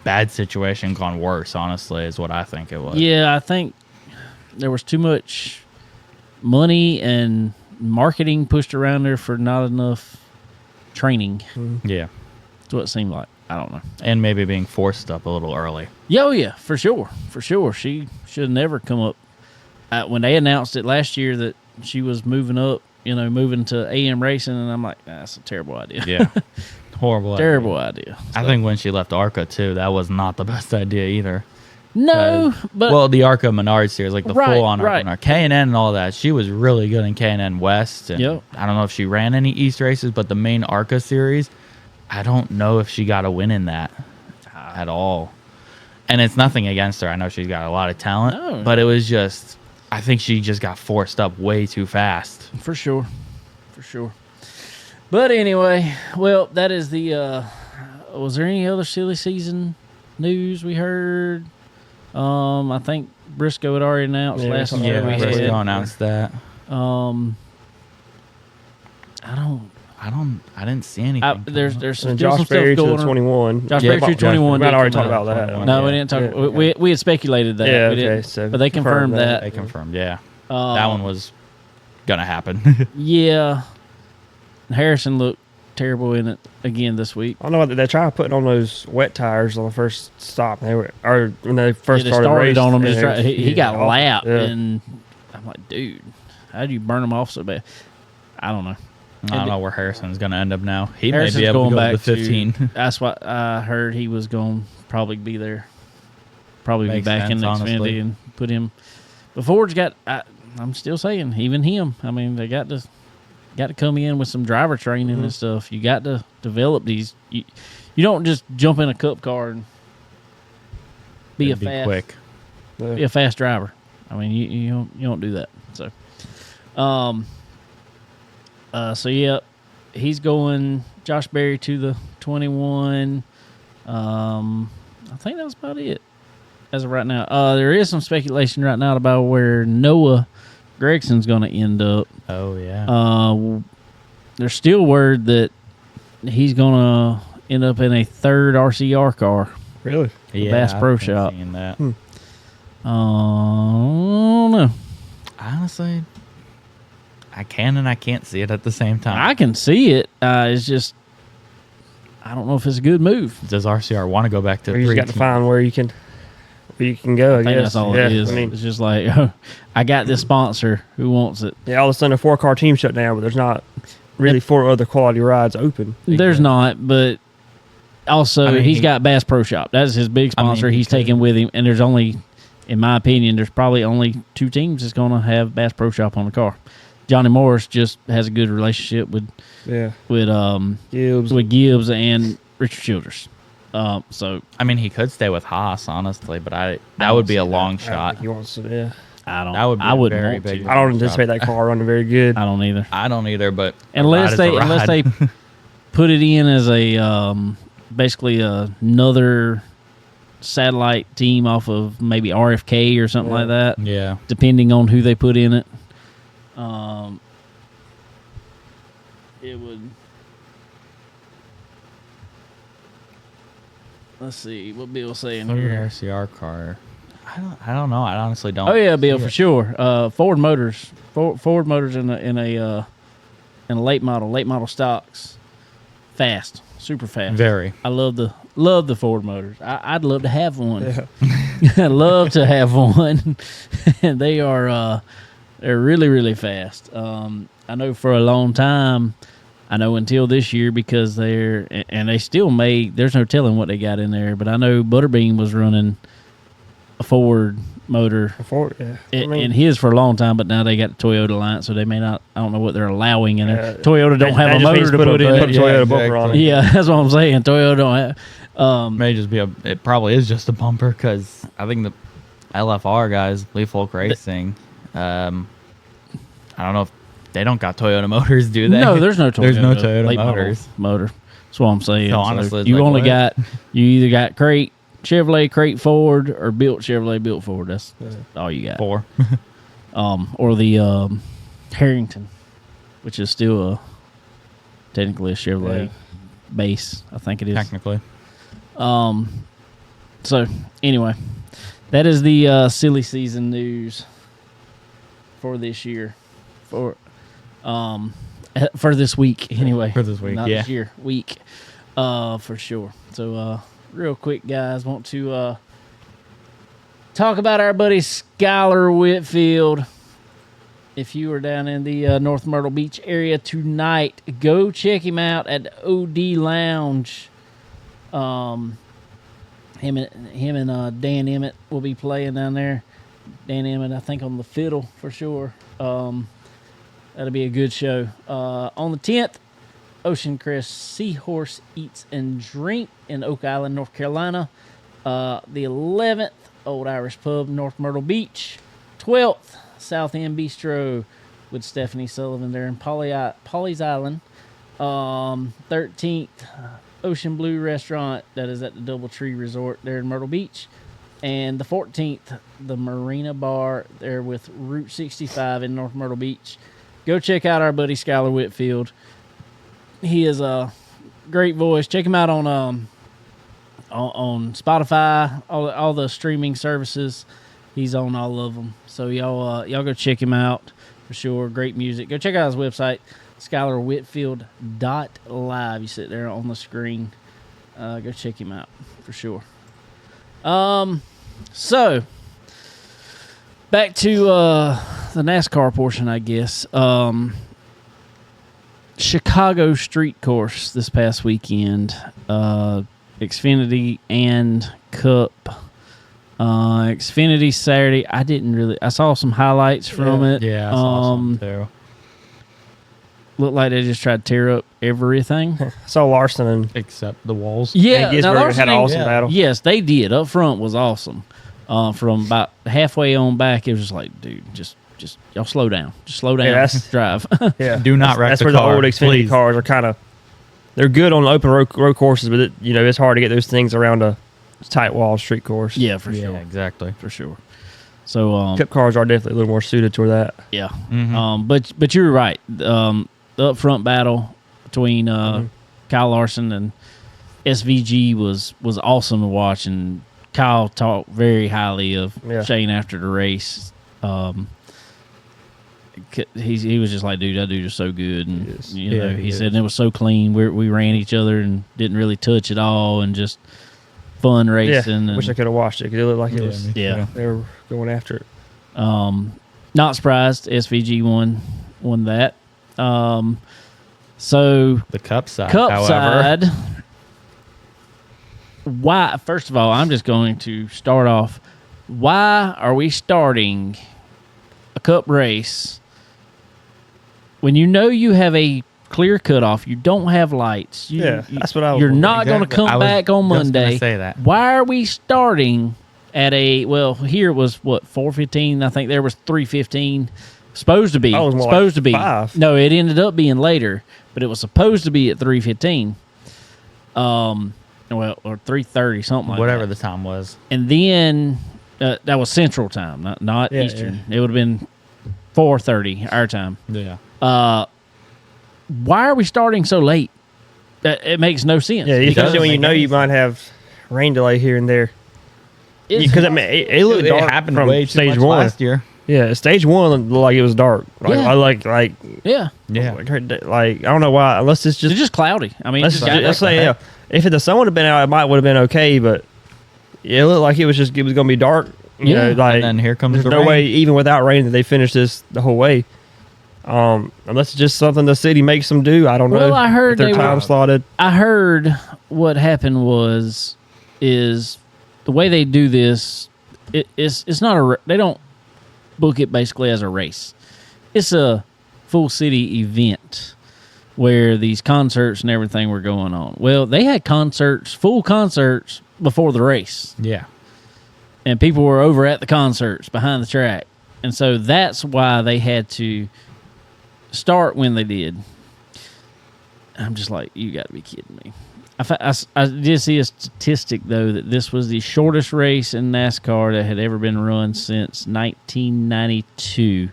bad situation gone worse. Honestly, is what I think it was. Yeah, I think there was too much money and marketing pushed around there for not enough training. Yeah, that's what it seemed like. I don't know. And maybe being forced up a little early. Yeah, oh yeah, for sure. She should have never come up. When they announced it last year that she was moving up, moving to AM racing, and I'm like, that's a terrible idea. Yeah, horrible. Terrible idea. I think when she left ARCA too, that was not the best idea either. No, but the ARCA Menard series, like the full-on ARCA K&N and all that, she was really good in K&N West. And I don't know if she ran any East races, but the main ARCA series, I don't know if she got a win in that at all. And it's nothing against her. I know she's got a lot of talent, but it was just, I think she just got forced up way too fast. For sure. But anyway, well, that is the. Was there any other silly season news we heard? I think Briscoe had already announced last night. Yeah, Briscoe announced that. I didn't see anything. There's some Josh Berry to 21. Josh Berry to 21. We already talked about that. No, we didn't talk. We had speculated that. Yeah, okay. So but they confirmed that. They confirmed. Yeah, that one was gonna happen. Yeah, Harrison looked terrible in it again this week. I don't know. They tried putting on those wet tires on the first stop. When they first started racing on him. He got awful. lapped, and I'm like, dude, how do you burn him off so bad? I don't know. I don't know where Harrison's going to end up now. He Harrison's may be able to go back to 15. That's what I heard. He was going to probably be there. Probably Makes be back sense, in Xfinity honestly. and put him. But Ford's got. I'm still saying, even him. I mean, they got to come in with some driver training and stuff. You got to develop these. You don't just jump in a cup car and be a It'd be fast quick. be a fast driver. I mean, you don't do that. So, so yeah, he's going Josh Berry to the 21. I think that's about it as of right now. There is some speculation right now about where Noah Gregson's going to end up. Oh yeah. There's still word that he's going to end up in a third RCR car. Really? Yeah, Bass Pro I've been Shop. seeing that. I don't know. Honestly, I can and I can't see it at the same time. I can see it. It's just I don't know if it's a good move. Does RCR want to go back to Or you just three got to team? find where you can go. I I think guess that's all yeah, it is. I mean, It's just like I got this sponsor who wants it. yeah. All of a sudden, a 4-car team shut down, but there's not really 4 other quality rides open. There's not, but also I mean, he's he- got Bass Pro Shop. That's his big I mean, sponsor. he He's could. taking with him, and there's only, in my opinion, there's probably only 2 teams that's going to have Bass Pro Shop on the car. Johnny Morris just has a good relationship with Yeah, Gibbs and Richard Childress. So I mean, he could stay with Haas, honestly, but that would be a long I don't shot. think he wants to. Yeah, I don't. That would be I a wouldn't very want big to. I don't anticipate that car running very good. I don't either. I don't either, but a Unless ride is a unless they ride. put it in as a basically another satellite team off of maybe RFK or something like that, yeah. depending on who they put in it. It would. Let's see what Bill's saying Third here. RCR car. I don't know. I honestly don't. Oh yeah, Bill, see for it. sure. Ford Motors in a late model stocks, fast, super fast. Very. I love the Ford Motors. I'd love to have one. I'd love to have one. And they're really, really fast. I know for a long time. I know until this year because they still make. There's no telling what they got in there, but I know Butterbean was running a Ford motor Yeah. in his for a long time, but now they got the Toyota line, so they may not. I don't know what they're allowing in there. Toyota don't have a motor to put in Put a it. Toyota bumper on it. Yeah, that's what I'm saying. Toyota don't have. May just be it probably is just a bumper because I think the LFR guys, Leaf Folk Racing, I don't know if they don't got Toyota motors, do they? No, there's no Toyota. There's no Toyota late model motors. motor. That's what I'm saying. So honestly, it's you like, only what? got you either got crate Chevrolet, crate Ford, or built Chevrolet, built Ford. That's all you got. 4. Or the Harrington, which is still technically a Chevrolet base. I think it is. Technically. So anyway, that is the silly season news for this year. For this week, anyway. For this week, Not yeah. this year, week, for sure. So, real quick, guys, want to talk about our buddy Skylar Whitfield. If you are down in the North Myrtle Beach area tonight, go check him out at the OD Lounge. Him and Dan Emmett will be playing down there. Dan Emmett, I think, on the fiddle for sure. That'll be a good show. On the 10th, Ocean Crest Seahorse Eats and Drink in Oak Island, North Carolina. The 11th, Old Irish Pub, North Myrtle Beach. 12th, South End Bistro with Stephanie Sullivan there in Polly's Island. 13th, Ocean Blue Restaurant, that is at the Doubletree Resort there in Myrtle Beach. And the 14th, the Marina Bar there with Route 65 in North Myrtle Beach. Go check out our buddy Skylar Whitfield. He is a great voice. Check him out on Spotify, all the streaming services. He's on all of them. So y'all go check him out for sure. Great music. Go check out his website, SkylarWhitfield.live. You sit there on the screen. Go check him out for sure. So back to the NASCAR portion, I guess. Chicago Street Course this past weekend. Xfinity and Cup. Xfinity Saturday. I saw some highlights from it. Yeah, I saw some too. Looked like they just tried to tear up everything. I saw Larson and Except the walls. Yeah, Gisbergen Larson had an and- awesome battle. Yes, they did. Up front was awesome. From about halfway on back, it was just like, dude, just y'all slow down. Just slow down. Yeah, that's- drive. Yeah, Do not wreck That's the where car, the old Xfinity please. cars are kind of. They're good on open road courses, but it's hard to get those things around a tight wall street course. Yeah, for Yeah, sure. exactly. For sure. So Cup cars are definitely a little more suited toward that. yeah. Mhm. But you're right. The up front battle between Kyle Larson and SVG was awesome to watch, and Kyle talked very highly of Yeah. Shane after the race. He was just like, dude, that dude is so good, and Yes. you know, Yeah, he he said is. it was so clean. We ran each other and didn't really touch at all, and just fun Yeah, racing. and, wish I could have watched it because it looked like it Yeah, was. me yeah. too. They were going after it. Not surprised SVG won that. So The cup side, cup however. side. Why? First of all, I'm just going to start off. Why are we starting a cup race when you know you have a clear cutoff? You don't have lights. That's what I was You're wondering. not going to Exactly. I come was back on just gonna Monday. say that. Why are we starting at here it was what 4:15? I think there was 3:15. Supposed to be. Oh, it was more supposed like to be. 5. No, it ended up being later, but it was supposed to be at 3:15. Well, or 3:30, something like Whatever that. the time was. And then that was Central Time, not Yeah, Eastern. It would have been 4:30 our time. Yeah. Why are we starting so late? It makes no sense. Yeah, It especially doesn't when you make know any you might have rain delay here and there. It's- Because I mean, it looked It dark happened from way too stage much one. last year. Yeah, stage one looked like it was dark. Like, Yeah. I like yeah, Yeah. I don't know why. Unless it's it's just just cloudy. I mean, let's, it's got let's that- say if the sun would have been out, it might would have been okay. But yeah, it looked like it was going to be dark. You Yeah. know, like And then here comes there's the no rain. way even without rain that they finish this the whole way. Unless it's just something the city makes them do. I don't know. Well, I heard if they're they were- time slotted. I heard what happened is the way they do this. It's not they don't book it basically as a race. It's a full city event where these concerts and everything were going on. Well, they had full concerts before the race, Yeah. and people were over at the concerts behind the track, and so that's why they had to start when they did. I'm just like, you got to be kidding me. I did see a statistic, though, that this was the shortest race in NASCAR that had ever been run since 1992.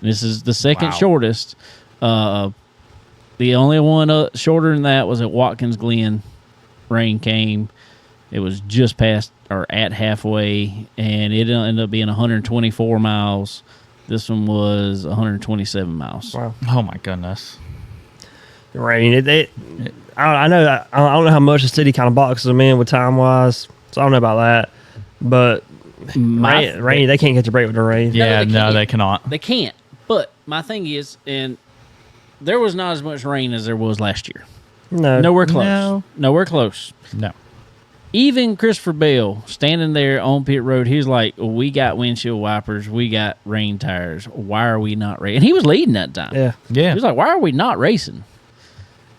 This is the second Wow. shortest. The only one shorter than that was at Watkins Glen. Rain came. It was just past or at halfway, and it ended up being 124 miles. This one was 127 miles. Wow. Oh my goodness. Rain. I don't know how much the city kind of boxes them in with time wise, so I don't know about that. But rain, they can't catch a break with the rain. Yeah, they no, can't. they cannot. They can't. But my thing is, and there was not as much rain as there was last year. No, Nowhere close. No. Nowhere close. No. Even Christopher Bell standing there on pit road, he's like, we got windshield wipers, we got rain tires. Why are we not racing? And he was leading that time. Yeah, Yeah. He was like, why are we not racing?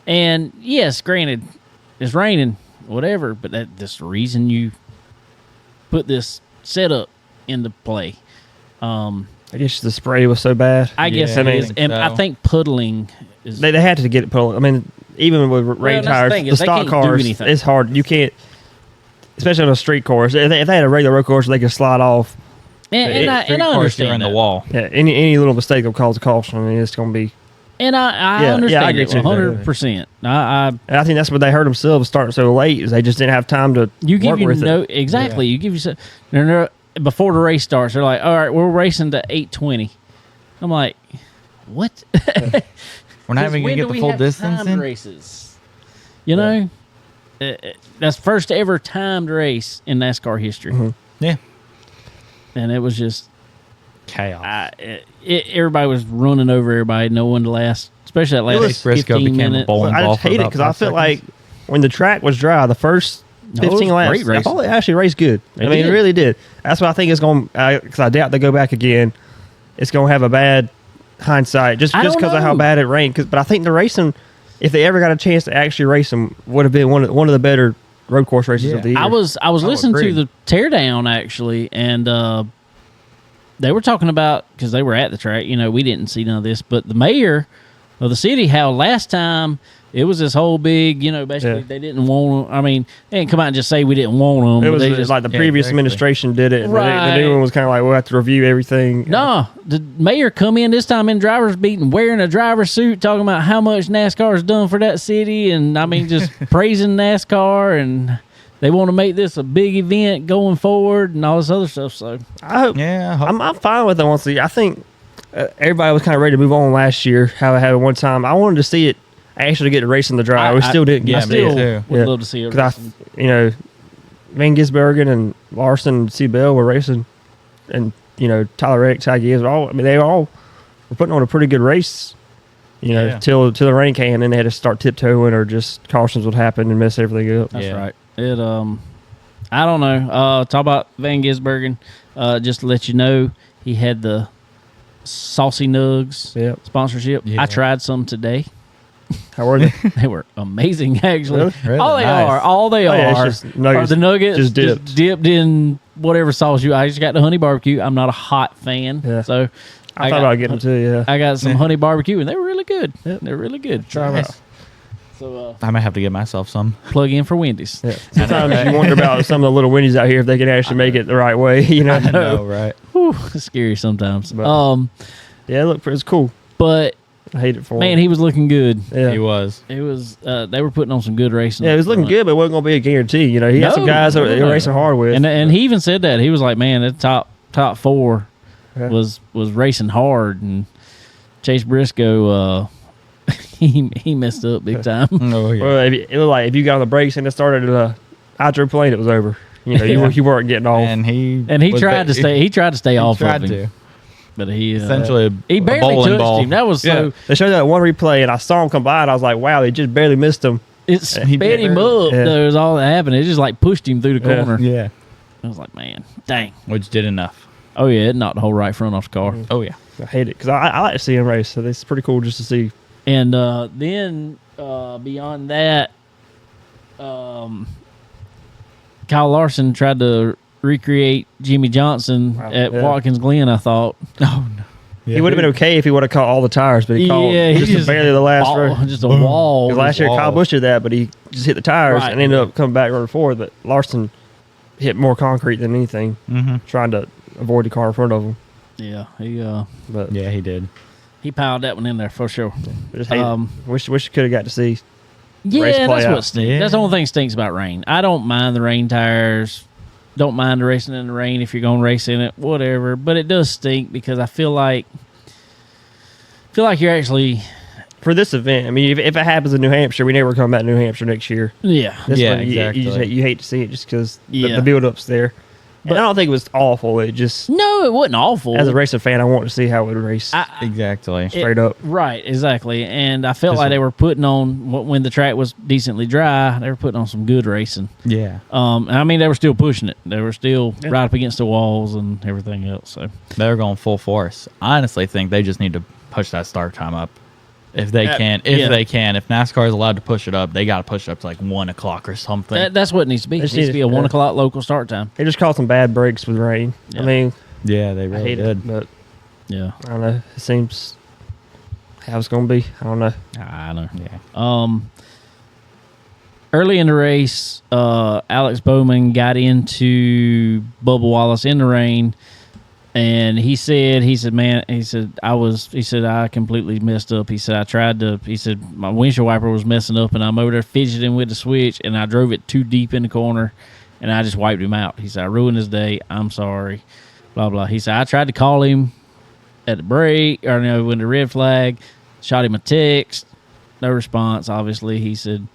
And yes, granted, it's raining, whatever, but that's the reason you put this setup into play. I guess the spray was so bad. I guess Yeah, it I is. think And so. I think puddling is. They had to get it pulled. I mean, even with rain that's the tires, thing, the is they stock can't do cars, anything. it's hard. You can't, especially on a street course. If they had a regular road course, they could slide off. and I Street course, you're understand in the that. wall. Yeah, any little mistake will cause a caution. I mean, it's going to be. And I Yeah, understand I agree it too. 100%. And I think that's what they hurt themselves starting so late. Is they just didn't have time to You give work you with no it. exactly. You give yourself before the race starts. They're like, all right, we're racing to 8:20. I'm like, what? We're not even going to get the full distance in. Races. You know, that's first ever timed race in NASCAR history, Mhm. Yeah. and it was just Chaos. everybody was running over everybody. No one to last, especially that last was- Briscoe 15 became a minutes. bowling I ball just for hate it about because I 5 feel like seconds. when the track was dry, the first No, it was 15 laps, great I racing. thought they actually raced good. They I mean, did. it really did. That's what I think it's going to, because I doubt they go back again. It's going to have a bad hindsight just I don't because of how know. bad it rained. But I think the racing, if they ever got a chance to actually race them, would have been one of the better road course races Yeah. of the year. I was listening agree. to the teardown actually, and they were talking about, because they were at the track. We didn't see none of this, but the mayor of the city, how last time it was this whole big, basically Yeah. they didn't want them. I mean, they didn't come out and just say we didn't want them. It was they just like the Yeah, previous exactly. administration did it. And the new Right. one was kind of like, we'll have to review everything. No, the mayor come in this time in driver's beating, wearing a driver's suit, talking about how much NASCAR's done for that city, and I mean just praising NASCAR, and they want to make this a big event going forward and all this other stuff. So I hope. Yeah, I hope- I'm fine with it. Honestly, I think everybody was kind of ready to move on last year. How it happened one time. I wanted to see it actually get to racing the drive. We still didn't. yeah, I get me still to too. would Yeah. love to see it. because Van Gisbergen and Larson and C. Bell were racing, and Tyler Reddick, Ty Gibbs, they all were putting on a pretty good race. Yeah. Till the rain came, and they had to start tiptoeing, or just cautions would happen and mess everything up. That's Yeah. right. It I don't know. Talk about Van Gisbergen. Just to let you know, he had the Saucy Nugs Yep. sponsorship. Yeah. I tried some today. How were they? They were amazing, actually. Really? Really? All they Nice. are, all they Oh, yeah, it's are, just nuggets, are the nuggets just dipped. in whatever sauce you. I just got the honey barbecue. I'm not a hot fan, Yeah. so I thought about getting them too. Yeah. I got some Yeah. honey barbecue, and they were really good. They're really good. Try 'em Nice. out. So I might have to get myself some. plug in for Wendy's. Yeah. Sometimes you wonder about some of the little Wendy's out here if they can actually make it the right way. I know, right? Whew, it's scary sometimes. But- Yeah, look, it's cool. But I hate it for man, him. he was looking good. Yeah. He was. It was. They were putting on some good racing. Yeah, it was looking good, but it wasn't going to be a guarantee. He had some No, guys that no, were no. racing hard with. And he even said that he was like, man, that top four Yeah. was racing hard, and Chase Briscoe he messed up big time. Oh yeah. Well, it looked like if you got on the brakes and it started hydroplane, it was over. You weren't getting off. And he was tried to stay. He tried to stay off tried of him, to. but he Essentially, he a barely bowling touched ball. him. That was so. They showed that one replay, and I saw him come by, and I was like, "Wow, they just barely missed him." It He sped did. him up. Yeah. That was all that happened. It just like pushed him through the Yeah. corner. Yeah. I was like, man, dang. Which did enough. Oh yeah, it knocked the whole right front off the car. Oh yeah. I hate it because I like to see him race, so it's pretty cool just to see. And then beyond that, Kyle Larson tried to recreate Jimmy Johnson Wow. at Yeah. Watkins Glen. I thought, Oh no. He would have been okay if he would have caught all the tires, but he caught he just barely the last row. just a wall. 'Cause last year wall. Kyle Busch did that, but he just hit the tires Right. and ended up coming back running forward. But Larson hit more concrete than anything, Mm-hmm. trying to avoid the car in front of him. Yeah, But Yeah, he did. he piled that one in there for sure. I just hate Um, it. Wish you could have got to see. Race Yeah, play that's out. what stinks. Yeah. That's the only thing that stinks about rain. I don't mind the rain tires. Don't mind the racing in the rain if you're going to race in it, whatever. But it does stink because I feel like you're actually, For this event, I mean, if it happens in New Hampshire, we never come back to New Hampshire next year. yeah. This Yeah, one, exactly. you hate to see it just because Yeah. the build-up's there. But- And I don't think it was awful. It just, No, it wasn't awful. as a racing fan, I want to see how it would race Exactly. straight up. Right, exactly. And I felt This like one- they were putting on, when the track was decently dry, they were putting on some good racing. Yeah. I mean, they were still pushing it. They were still right up against the walls and everything else. So They're going full force. I honestly think they just need to push that start time up. If they can. If NASCAR is allowed to push it up, they got to push it up to like 1 o'clock or something. that's what it needs to be. It Just needs to be a need- 1 yeah. o'clock local start time. They just caught some bad breaks with rain. Yeah. I mean, yeah, they I really hate did. it, but Yeah. I don't know. It seems how it's going to be. I don't know. I know. Yeah. Early in the race, Alex Bowman got into Bubba Wallace in the rain, and he said, I completely messed up. He said, my windshield wiper was messing up, and I'm over there fidgeting with the switch, and I drove it too deep in the corner, and I just wiped him out. He said, I ruined his day. I'm sorry. Blah, blah. He said, I tried to call him at the break, or no, when the red flag, shot him a text. No response, obviously. He said,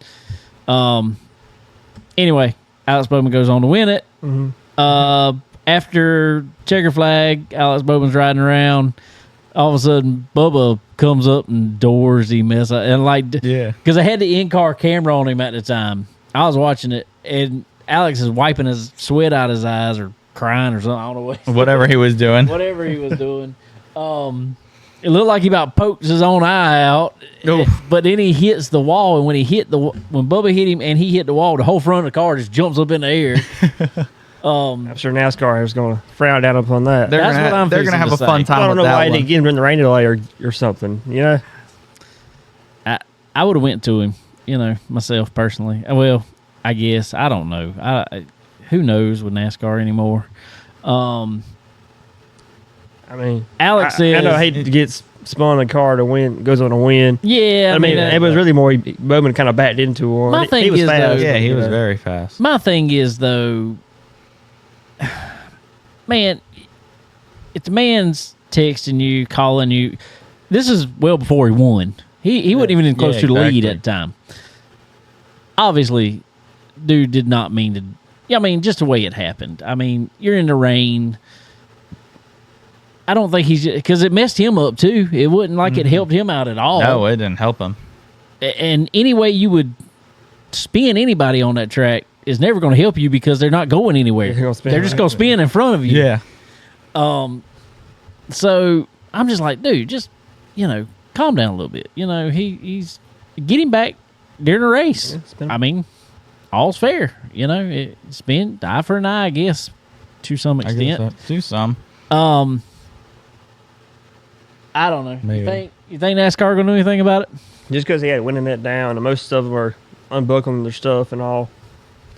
anyway, Alex Bowman goes on to win it. After checker flag, Alex Bowman's riding around. All of a sudden, Bubba comes up and doors him. And Yeah. because I had the in-car camera on him at the time. I was watching it, and Alex is wiping his sweat out his eyes or crying or something. I don't know Whatever he was doing. whatever he was doing. It looked like he about poked his own eye out, Oof. but then he hits the wall, and when Bubba hit him and he hit the wall, the whole front of the car just jumps up in the air. I'm sure NASCAR is going to frown down upon that. They're That's gonna what ha- I'm they're gonna fixing have to a fun say. time I don't with know why that he one. didn't get him during the rain delay or something. You know, I would have went to him, myself personally. Well, I guess I don't know. Who knows with NASCAR anymore? I mean, Alex says, I know I hate to get spun in the car to win, goes on a win. yeah. I mean, it was really more Bowman kind of backed into him. My thing he was is, fast. though- Yeah, he you was know. very fast. My thing is though, man, if the man's texting you, calling you, this is well before he won. He wasn't even close Yeah, to the lead exactly. at the time. Obviously, dude did not mean to. Yeah, I mean, just the way it happened. I mean, you're in the rain. I don't think he's because it messed him up too. It wasn't like it helped him out at all. No, it didn't help him. And any way you would spin anybody on that track is never going to help you because they're not going anywhere. They're gonna spin They're just right going to spin in front of you. Yeah. So I'm just like, dude, just calm down a little bit. He's get him back during the race. Yeah, spin. I mean, all's fair. Spin eye for an eye, I guess, to some I guess extent. so. Do some. I don't know. Maybe. You think NASCAR gonna do anything about it? Just because he had winning that down, and most of them are unbuckling their stuff and all.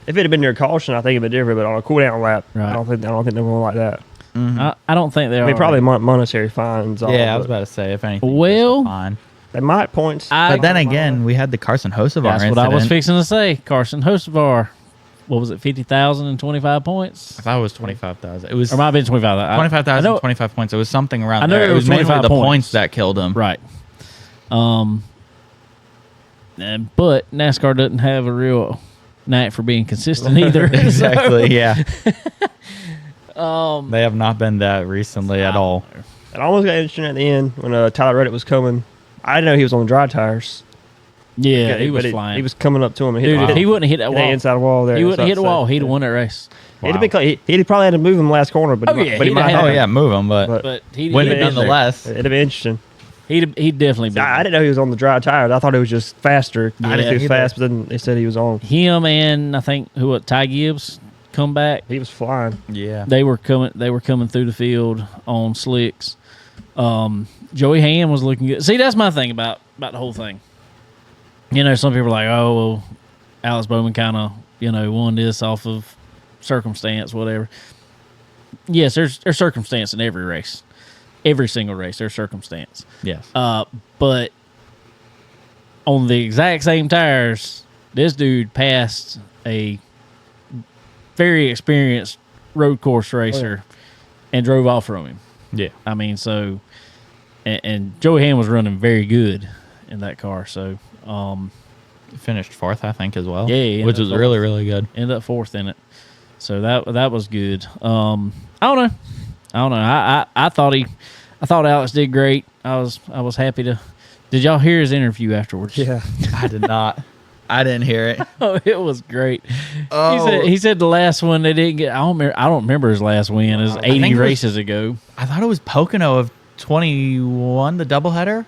If it had been near caution, I think it'd be different. But on a cool down lap, Right. I don't think they're going to like that. I don't think they are. I mean, probably monetary fines. All, Yeah, I was but about to say, if anything, Well, fine. they might points. I- But then again, we had the Carson Hocevar That's incident. what I was fixing to say. Carson Hocevar. What was it? 50,000 and 25 points. I thought it was 25,000. It was Or might have been 25,000. 25,000, I know- 25 points. It was something around I know there. it was mainly 25 the points. points that killed him. Right. But NASCAR doesn't have a real knack for being consistent either. Exactly, So, yeah. They have not been that recently at all. It almost got interesting at the end when Tyler Reddick was coming. I didn't know he was on the dry tires. yeah, he was But flying. He was coming up to him and hit Dude, the if he wouldn't have hit that hit the wall, inside wall there. he That's wouldn't what have hit the I'm wall. saying. He'd have won that race. It'd have been he'd probably had to move him last corner, but Oh, yeah, but he he'd might have have. Oh, had yeah, move him, but But he'd win it been there. nonetheless. It'd have been interesting. He'd definitely been I didn't know he was on the dry tires. I thought it was just faster. I Yeah, didn't think he was either. fast, but then they said he was on. him and I think Ty Gibbs come back. He was flying. Yeah. They were coming through the field on slicks. Joey Ham was looking good. See, that's my thing about the whole thing. Some people are like, oh, well, Alex Bowman kind of, won this off of circumstance, whatever. Yes, there's circumstance in every race. Every single race, there's circumstance. Yes. But on the exact same tires, this dude passed a very experienced road course racer and drove off from him. Yeah. I mean, so, and Joey Ham was running very good in that car. So, Finished fourth, I think, as well. Yeah, yeah, which that's was really, really good. ended up fourth in it. So that was good. I don't know. I thought Alex did great. I was happy to. Did y'all hear his interview afterwards? Yeah. I did not. I didn't hear it. Oh, it was great. Oh. He said the last one they didn't get. I don't remember his last win. It was 80 think it was- races ago. I thought it was Pocono of 21, the doubleheader.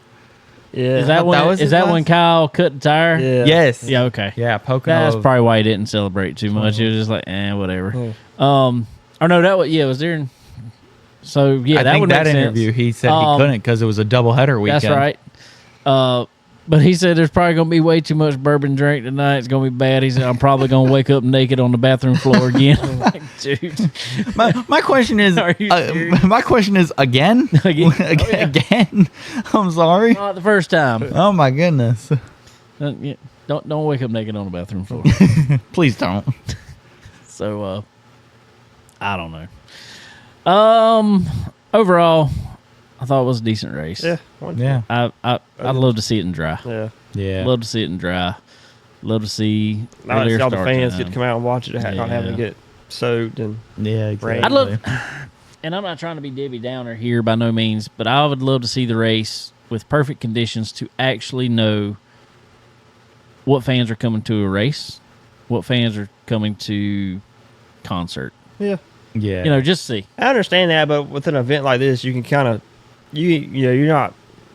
Yeah. Is that thought when? that was Is his that last? when Kyle cut the tire? Yeah. Yes. Yeah. Okay. Yeah, Pocono. That's of- probably why he didn't celebrate too much. It was just like, whatever. Oh. Or no, that was it was during. So yeah, I that think would that make interview sense. he said he couldn't because it was a doubleheader weekend. That's right. But he said there's probably gonna be way too much bourbon drink tonight. It's gonna be bad. He said I'm probably gonna wake up naked on the bathroom floor again. I'm like, dude, My question is, Are you serious? my question is again, Again? again. I'm sorry. not the first time. Oh my goodness! Don't wake up naked on the bathroom floor. Please don't. So I don't know. Overall, I thought it was a decent race. Yeah. Yeah, I'd love to see it in dry. Yeah. yeah. Love to see it in dry. Love to see Now earlier that all the start fans time. get to come out and watch it, not having to Yeah. get soaked and Yeah, exactly. I'd love, and I'm not trying to be Debbie Downer here by no means, but I would love to see the race with perfect conditions to actually know what fans are coming to a race, what fans are coming to concert. yeah. Yeah, Just see. I understand that, but with an event like this, you can kind of you're not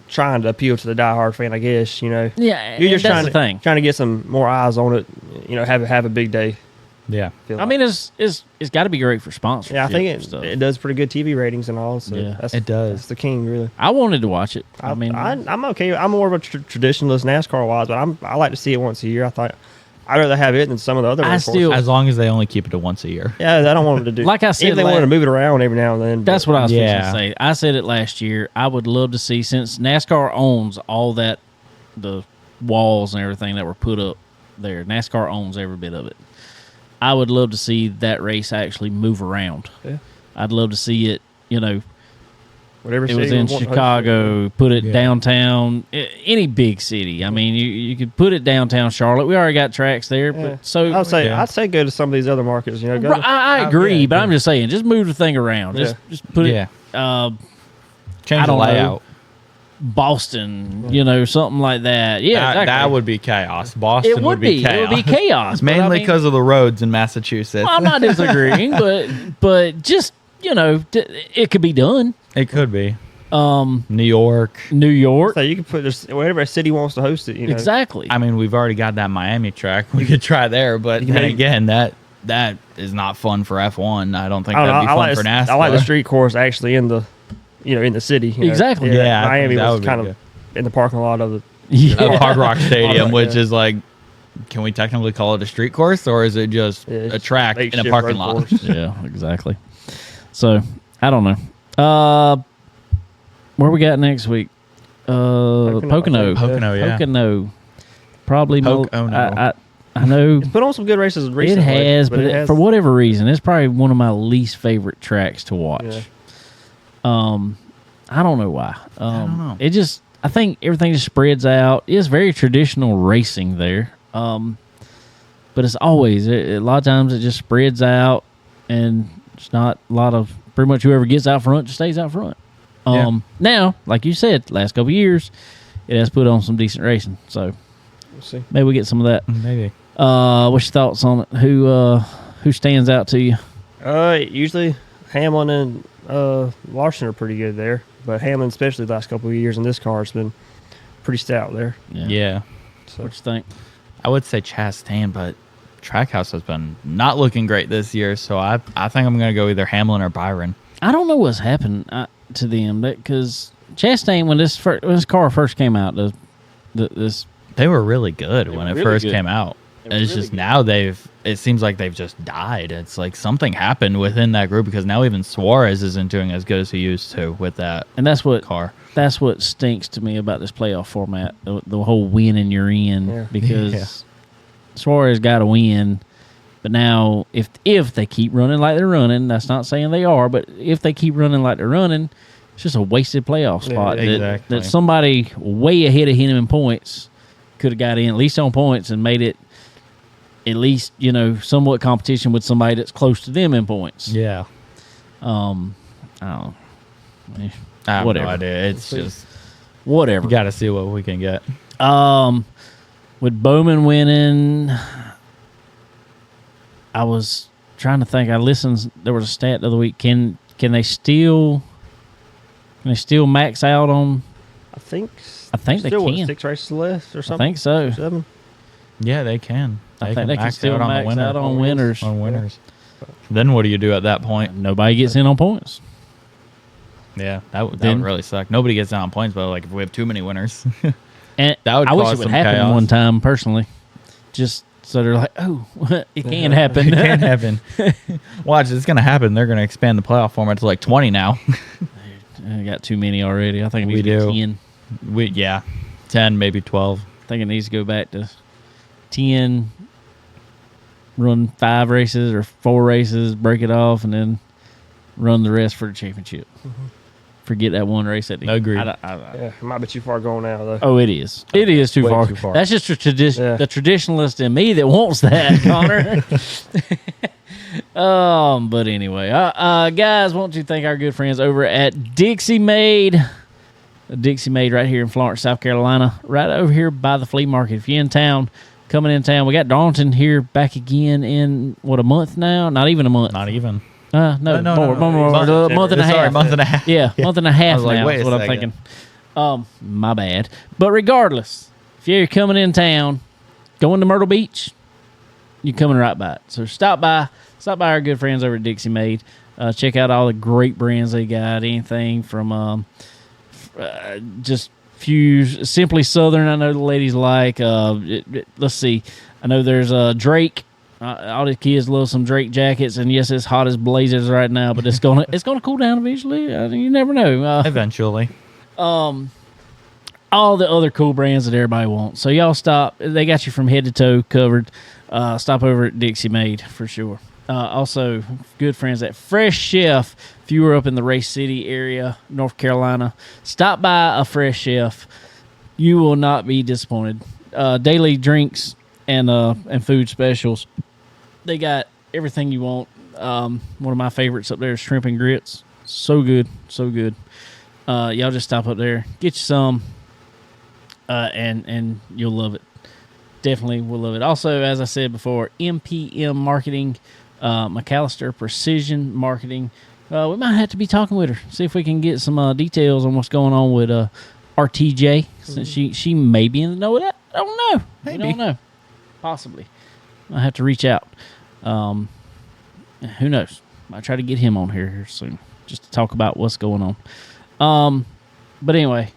trying to appeal to the diehard fan, I guess. Yeah, you're just that's the thing. trying to get some more eyes on it. Have a big day. Yeah. I mean, it's got to be great for sponsorship. Yeah, I think stuff. it does pretty good TV ratings and all. So Yeah. it does. That's the king, really. I wanted to watch it. I mean, I'm okay. I'm more of a traditionalist NASCAR wise, but I like to see it once a year. I'd rather have it than some of the other. As long as they only keep it to once a year. Yeah, I don't want them to do. Like I said, if they want to move it around every now and then. That's what I was Yeah. fixing to say. I said it last year. I would love to see, since NASCAR owns all that, the walls and everything that were put up there. NASCAR owns every bit of it. I would love to see that race actually move around. Yeah. I'd love to see it. Whatever It was in Chicago. Put it downtown. Any big city. I mean, you could put it downtown Charlotte. We already got tracks there. Yeah. But so I'd say go to some of these other markets. Go I agree, but I'm just saying, just move the thing around. Just put it. Change the don't know. layout. Boston, something like that. Yeah, exactly. That would be chaos. Boston It would be. chaos. It would be chaos. Mainly because of the roads in Massachusetts. I'm not disagreeing, but just it could be done. It could be. New York. So you can put this wherever a city wants to host it. Exactly. I mean, we've already got that Miami track. We could try there, but then again, that is not fun for F1. I don't think that'd be fun for NASCAR. I like the street course actually in the city. Exactly. Yeah, Miami that was would kind be of in the parking lot of of Hard Rock Stadium, which Yeah. is like, can we technically call it a street course, or is it just a track in a makeshift parking road lot? course. Yeah, exactly. So I don't know. Where we got next week? Pocono. Pocono, yeah. Pocono. Probably. Pocono. I know It's put on some good races it recently. has, but for whatever reason, it's probably one of my least favorite tracks to watch. Yeah. I don't know why. I don't know. It just, I think everything just spreads out. It's very traditional racing there. But it's always, a lot of times it just spreads out, and it's not a lot of, pretty much whoever gets out front just stays out front. Now, like you said, last couple of years, it has put on some decent racing. So We'll see. maybe we get some of that. Maybe. What's your thoughts on it? Who stands out to you? Usually Hamlin and Larson are pretty good there, but Hamlin, especially the last couple of years in this car, has been pretty stout there. Yeah. So What you think? I would say Chastain, but Trackhouse has been not looking great this year, so I think I'm going to go either Hamlin or Byron. I don't know what's happened to them, because Chastain, when this car first came out, this They were really good when it really first good. came out. They were It's really just good. now it seems like they've just died. It's like something happened within that group, because now even Suarez isn't doing as good as he used to with that and that's what car. That's what stinks to me about this playoff format, the whole winning you're in, Yeah. because Yeah. Suarez got to win. But now, if they keep running like they're running, that's not saying they are, but if they keep running like they're running, it's just a wasted playoff spot. Yeah, exactly. That somebody way ahead of him in points could have got in, at least on points, and made it at least, somewhat competition with somebody that's close to them in points. Yeah. I don't know. I have Whatever. no idea. It's just, Whatever. you got to see what we can get. With Bowman winning, I was trying to think. I listened. There was a stat the other week. Can they still max out on? I think they still, can. 6 races left or I something. think so. 7. Yeah, they can. I think they can max still out on the max winner. out on winners. On winners. Then what do you do at that point? Nobody gets in on points. Yeah, that would Then- really suck. Nobody gets down on points, but like if we have too many winners, And That would I wish cause it would some happen chaos. one time personally, just so they're like, oh, it can happen. it can happen. Watch, it's gonna happen. They're gonna expand the playoff format to like 20 now. I got too many already. I think it needs We to do. be 10. 10, maybe 12. I think it needs to go back to 10, run 5 races or 4 races, break it off, and then run the rest for the championship. Forget that one race at the Agreed. Yeah, it might be too far going now though. Oh, it is. It is too Way far. too far. That's just the Yeah. traditionalist in me that wants that, Connor. But anyway, guys, won't you thank our good friends over at Dixie Made? Dixie Made right here in Florence, South Carolina, right over here by the flea market. If you're in town, coming in town, we got Darlington here back again in a month now? Not even a month. Not even. No, no, more, no. more, a month and a half. Sorry, month and a half. Yeah, month and a half I was like, now wait is a what I'm second. thinking. My bad. But regardless, if you're coming in town, going to Myrtle Beach, you're coming right by it. So stop by our good friends over at Dixie Made. Check out all the great brands they got. Anything from just few Simply Southern. I know the ladies like. Let's see. I know there's Drake. All the kids love some Drake jackets, and yes, it's hot as blazes right now, but it's gonna cool down eventually. You never know. Eventually. All the other cool brands that everybody wants. So y'all stop. They got you from head to toe covered. Stop over at Dixie Made for sure. Also, good friends at Fresh Chef. If you were up in the Race City area, North Carolina, stop by a Fresh Chef. You will not be disappointed. Daily drinks and food specials. They got everything you want. One of my favorites up there is shrimp and grits. So good, so good. Y'all just stop up there, get you some, and you'll love it. Definitely will love it. Also, as I said before, MPM Marketing, McAllister Precision Marketing. We might have to be talking with her, see if we can get some details on what's going on with RTJ, since she may be in the know of that. I don't know. Maybe. We don't know. Possibly. I have to reach out. Who knows? Might try to get him on here soon, just to talk about what's going on. But anyway,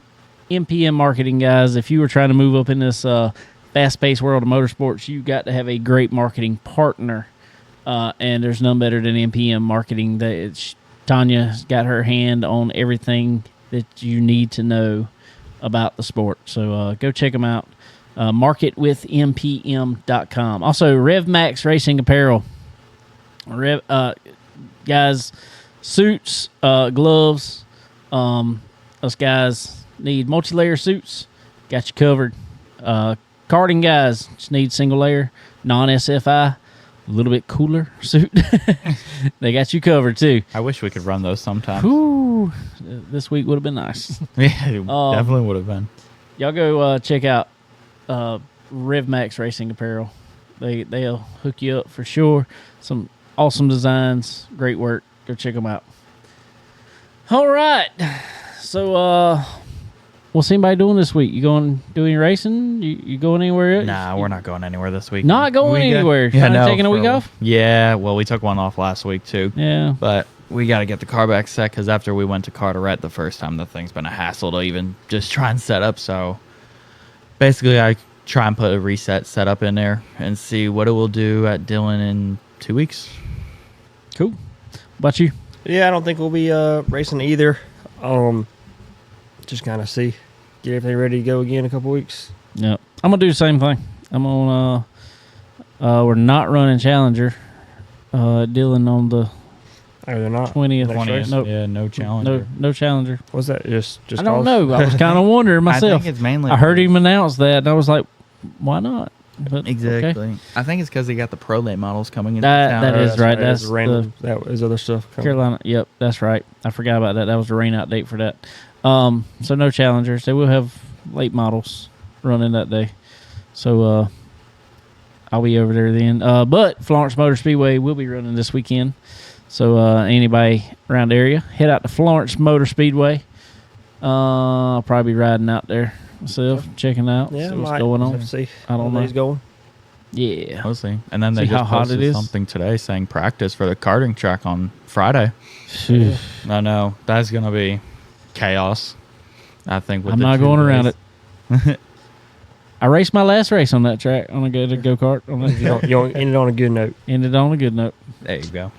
MPM Marketing, guys, if you were trying to move up in this fast-paced world of motorsports, you got to have a great marketing partner, and there's none better than MPM Marketing. Tanya's got her hand on everything that you need to know about the sport. So go check them out. Marketwithmpm.com. Also, RevMax Racing Apparel. Guys, suits, gloves. Us guys need multi-layer suits. Got you covered. Karting guys just need single layer, non-SFI, a little bit cooler suit. They got you covered too. I wish we could run those sometimes. Whew, this week would have been nice. Yeah, it definitely would have been. Y'all go check out RevMax Racing Apparel. They'll hook you up for sure. Some awesome designs, great work. Go check them out. All right, so what's anybody doing this week? You going do any racing? You going anywhere? Nah, we're not going anywhere this week. Not going anywhere. Taking a week off. Yeah, well, we took one off last week too. Yeah, but we got to get the car back set because after we went to Carteret the first time, the thing's been a hassle to even just try and set up. So basically, I try and put a reset setup in there and see what it will do at Dillon in 2 weeks. Cool. What about you? Yeah, I don't think we'll be racing either. Just kind of get everything ready to go again in a couple weeks. Yeah, I'm gonna do the same thing. I'm on. We're not running Challenger. Dillon on the. Oh, they're not 20th. Nope. Yeah, no Challenger. No Challenger. Was that just? I don't know. I was kind of wondering myself. I think it's mainly. I heard him announce that, and I was like, "Why not?" But, exactly. Okay. I think it's because they got the Pro Late models coming in. That is right. That's random. That was other stuff. Carolina. Yep, that's right. I forgot about that. That was the rain out date for that. So no Challengers. They will have late models running that day. So I'll be over there then. But Florence Motor Speedway will be running this weekend. So anybody around the area, head out to Florence Motor Speedway. I'll probably be riding out there myself, checking out, see what's going on. See, I don't know. He's going. Yeah, we'll see. And then they see just how hot posted it is? something today saying practice for the karting track on Friday. I know that's gonna be chaos. I think with I'm not going around it. I raced my last race on that track on a go-kart. You ended on a good note. Ended on a good note. There you go.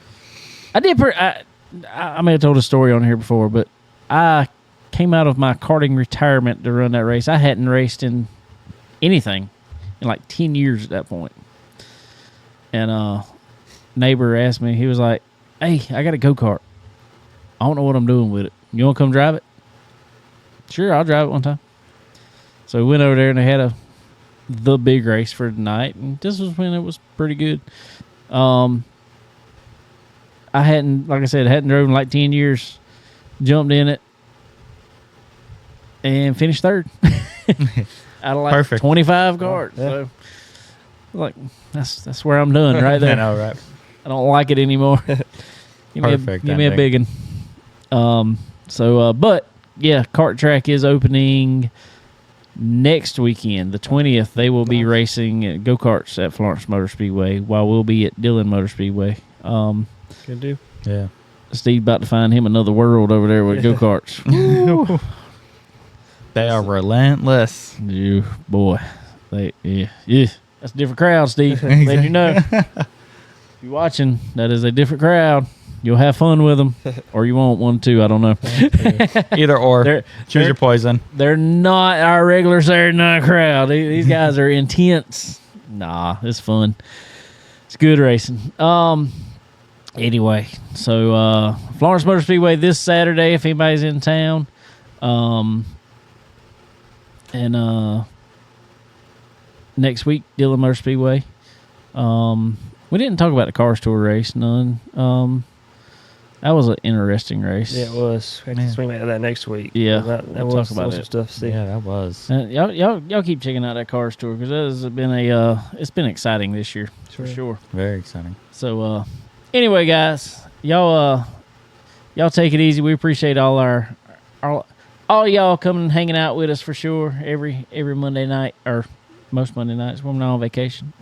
I did. I may have told a story on here before, but I came out of my karting retirement to run that race. I hadn't raced in anything in like 10 years at that point. And neighbor asked me, he was like, "Hey, I got a go-kart. I don't know what I'm doing with it. You want to come drive it?" Sure, I'll drive it one time. So we went over there and they had the big race for the night, and this was when it was pretty good. I hadn't driven in like 10 years. Jumped in it and finished third out of like Perfect. 25 cars. Yeah. So like that's where I'm done right there. I know, right? I don't like it anymore. Give me a big one. But yeah, kart track is opening next weekend, the 20th. They will be racing go-karts at Florence Motor Speedway while we'll be at Dillon Motor Speedway. Good do. Yeah. Steve about to find him another world over there with go-karts. Woo. They are relentless. You boy, yeah. That's a different crowd, Steve. Let you know. If you're watching, that is a different crowd. You'll have fun with them, or you won't. 1, 2, I don't know. Either or. Choose your poison. They're not our regular Saturday night crowd. These guys are intense. Nah, it's fun. It's good racing. Anyway, so Florence Motor Speedway this Saturday if anybody's in town. And next week, Dillon Motor Speedway. We didn't talk about the Cars Tour race, none. That was an interesting race. Yeah, it was. We have to swing back to that next week. Yeah, that we'll was talk about some it. stuff. To see. Yeah, that was. Y'all keep checking out that Cars Tour because that has been it's been exciting this year for sure. Very exciting. So anyway, guys, y'all take it easy. We appreciate all y'all coming and hanging out with us for sure every Monday night or most Monday nights when we're not on vacation.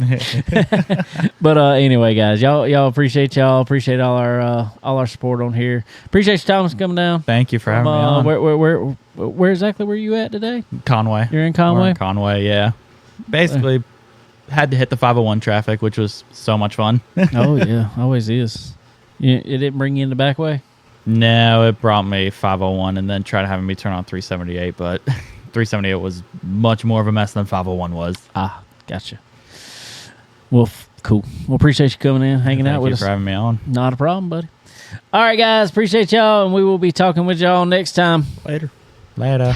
But anyway, guys, y'all appreciate appreciate all our support on here. Appreciate you, Thomas, coming down. Thank you for having me on. Where exactly were you at today? Conway. You're in Conway? We're in Conway, yeah. Basically, had to hit the 501 traffic, which was so much fun. Oh yeah, always is. It didn't bring you in the back way? No, it brought me 501 and then tried having me turn on 378, but 378 was much more of a mess than 501 was. Ah, gotcha. Well, cool. Well, appreciate you coming in, hanging out with us. Thank you for having me on. Not a problem, buddy. All right, guys. Appreciate y'all, and we will be talking with y'all next time. Later. Later.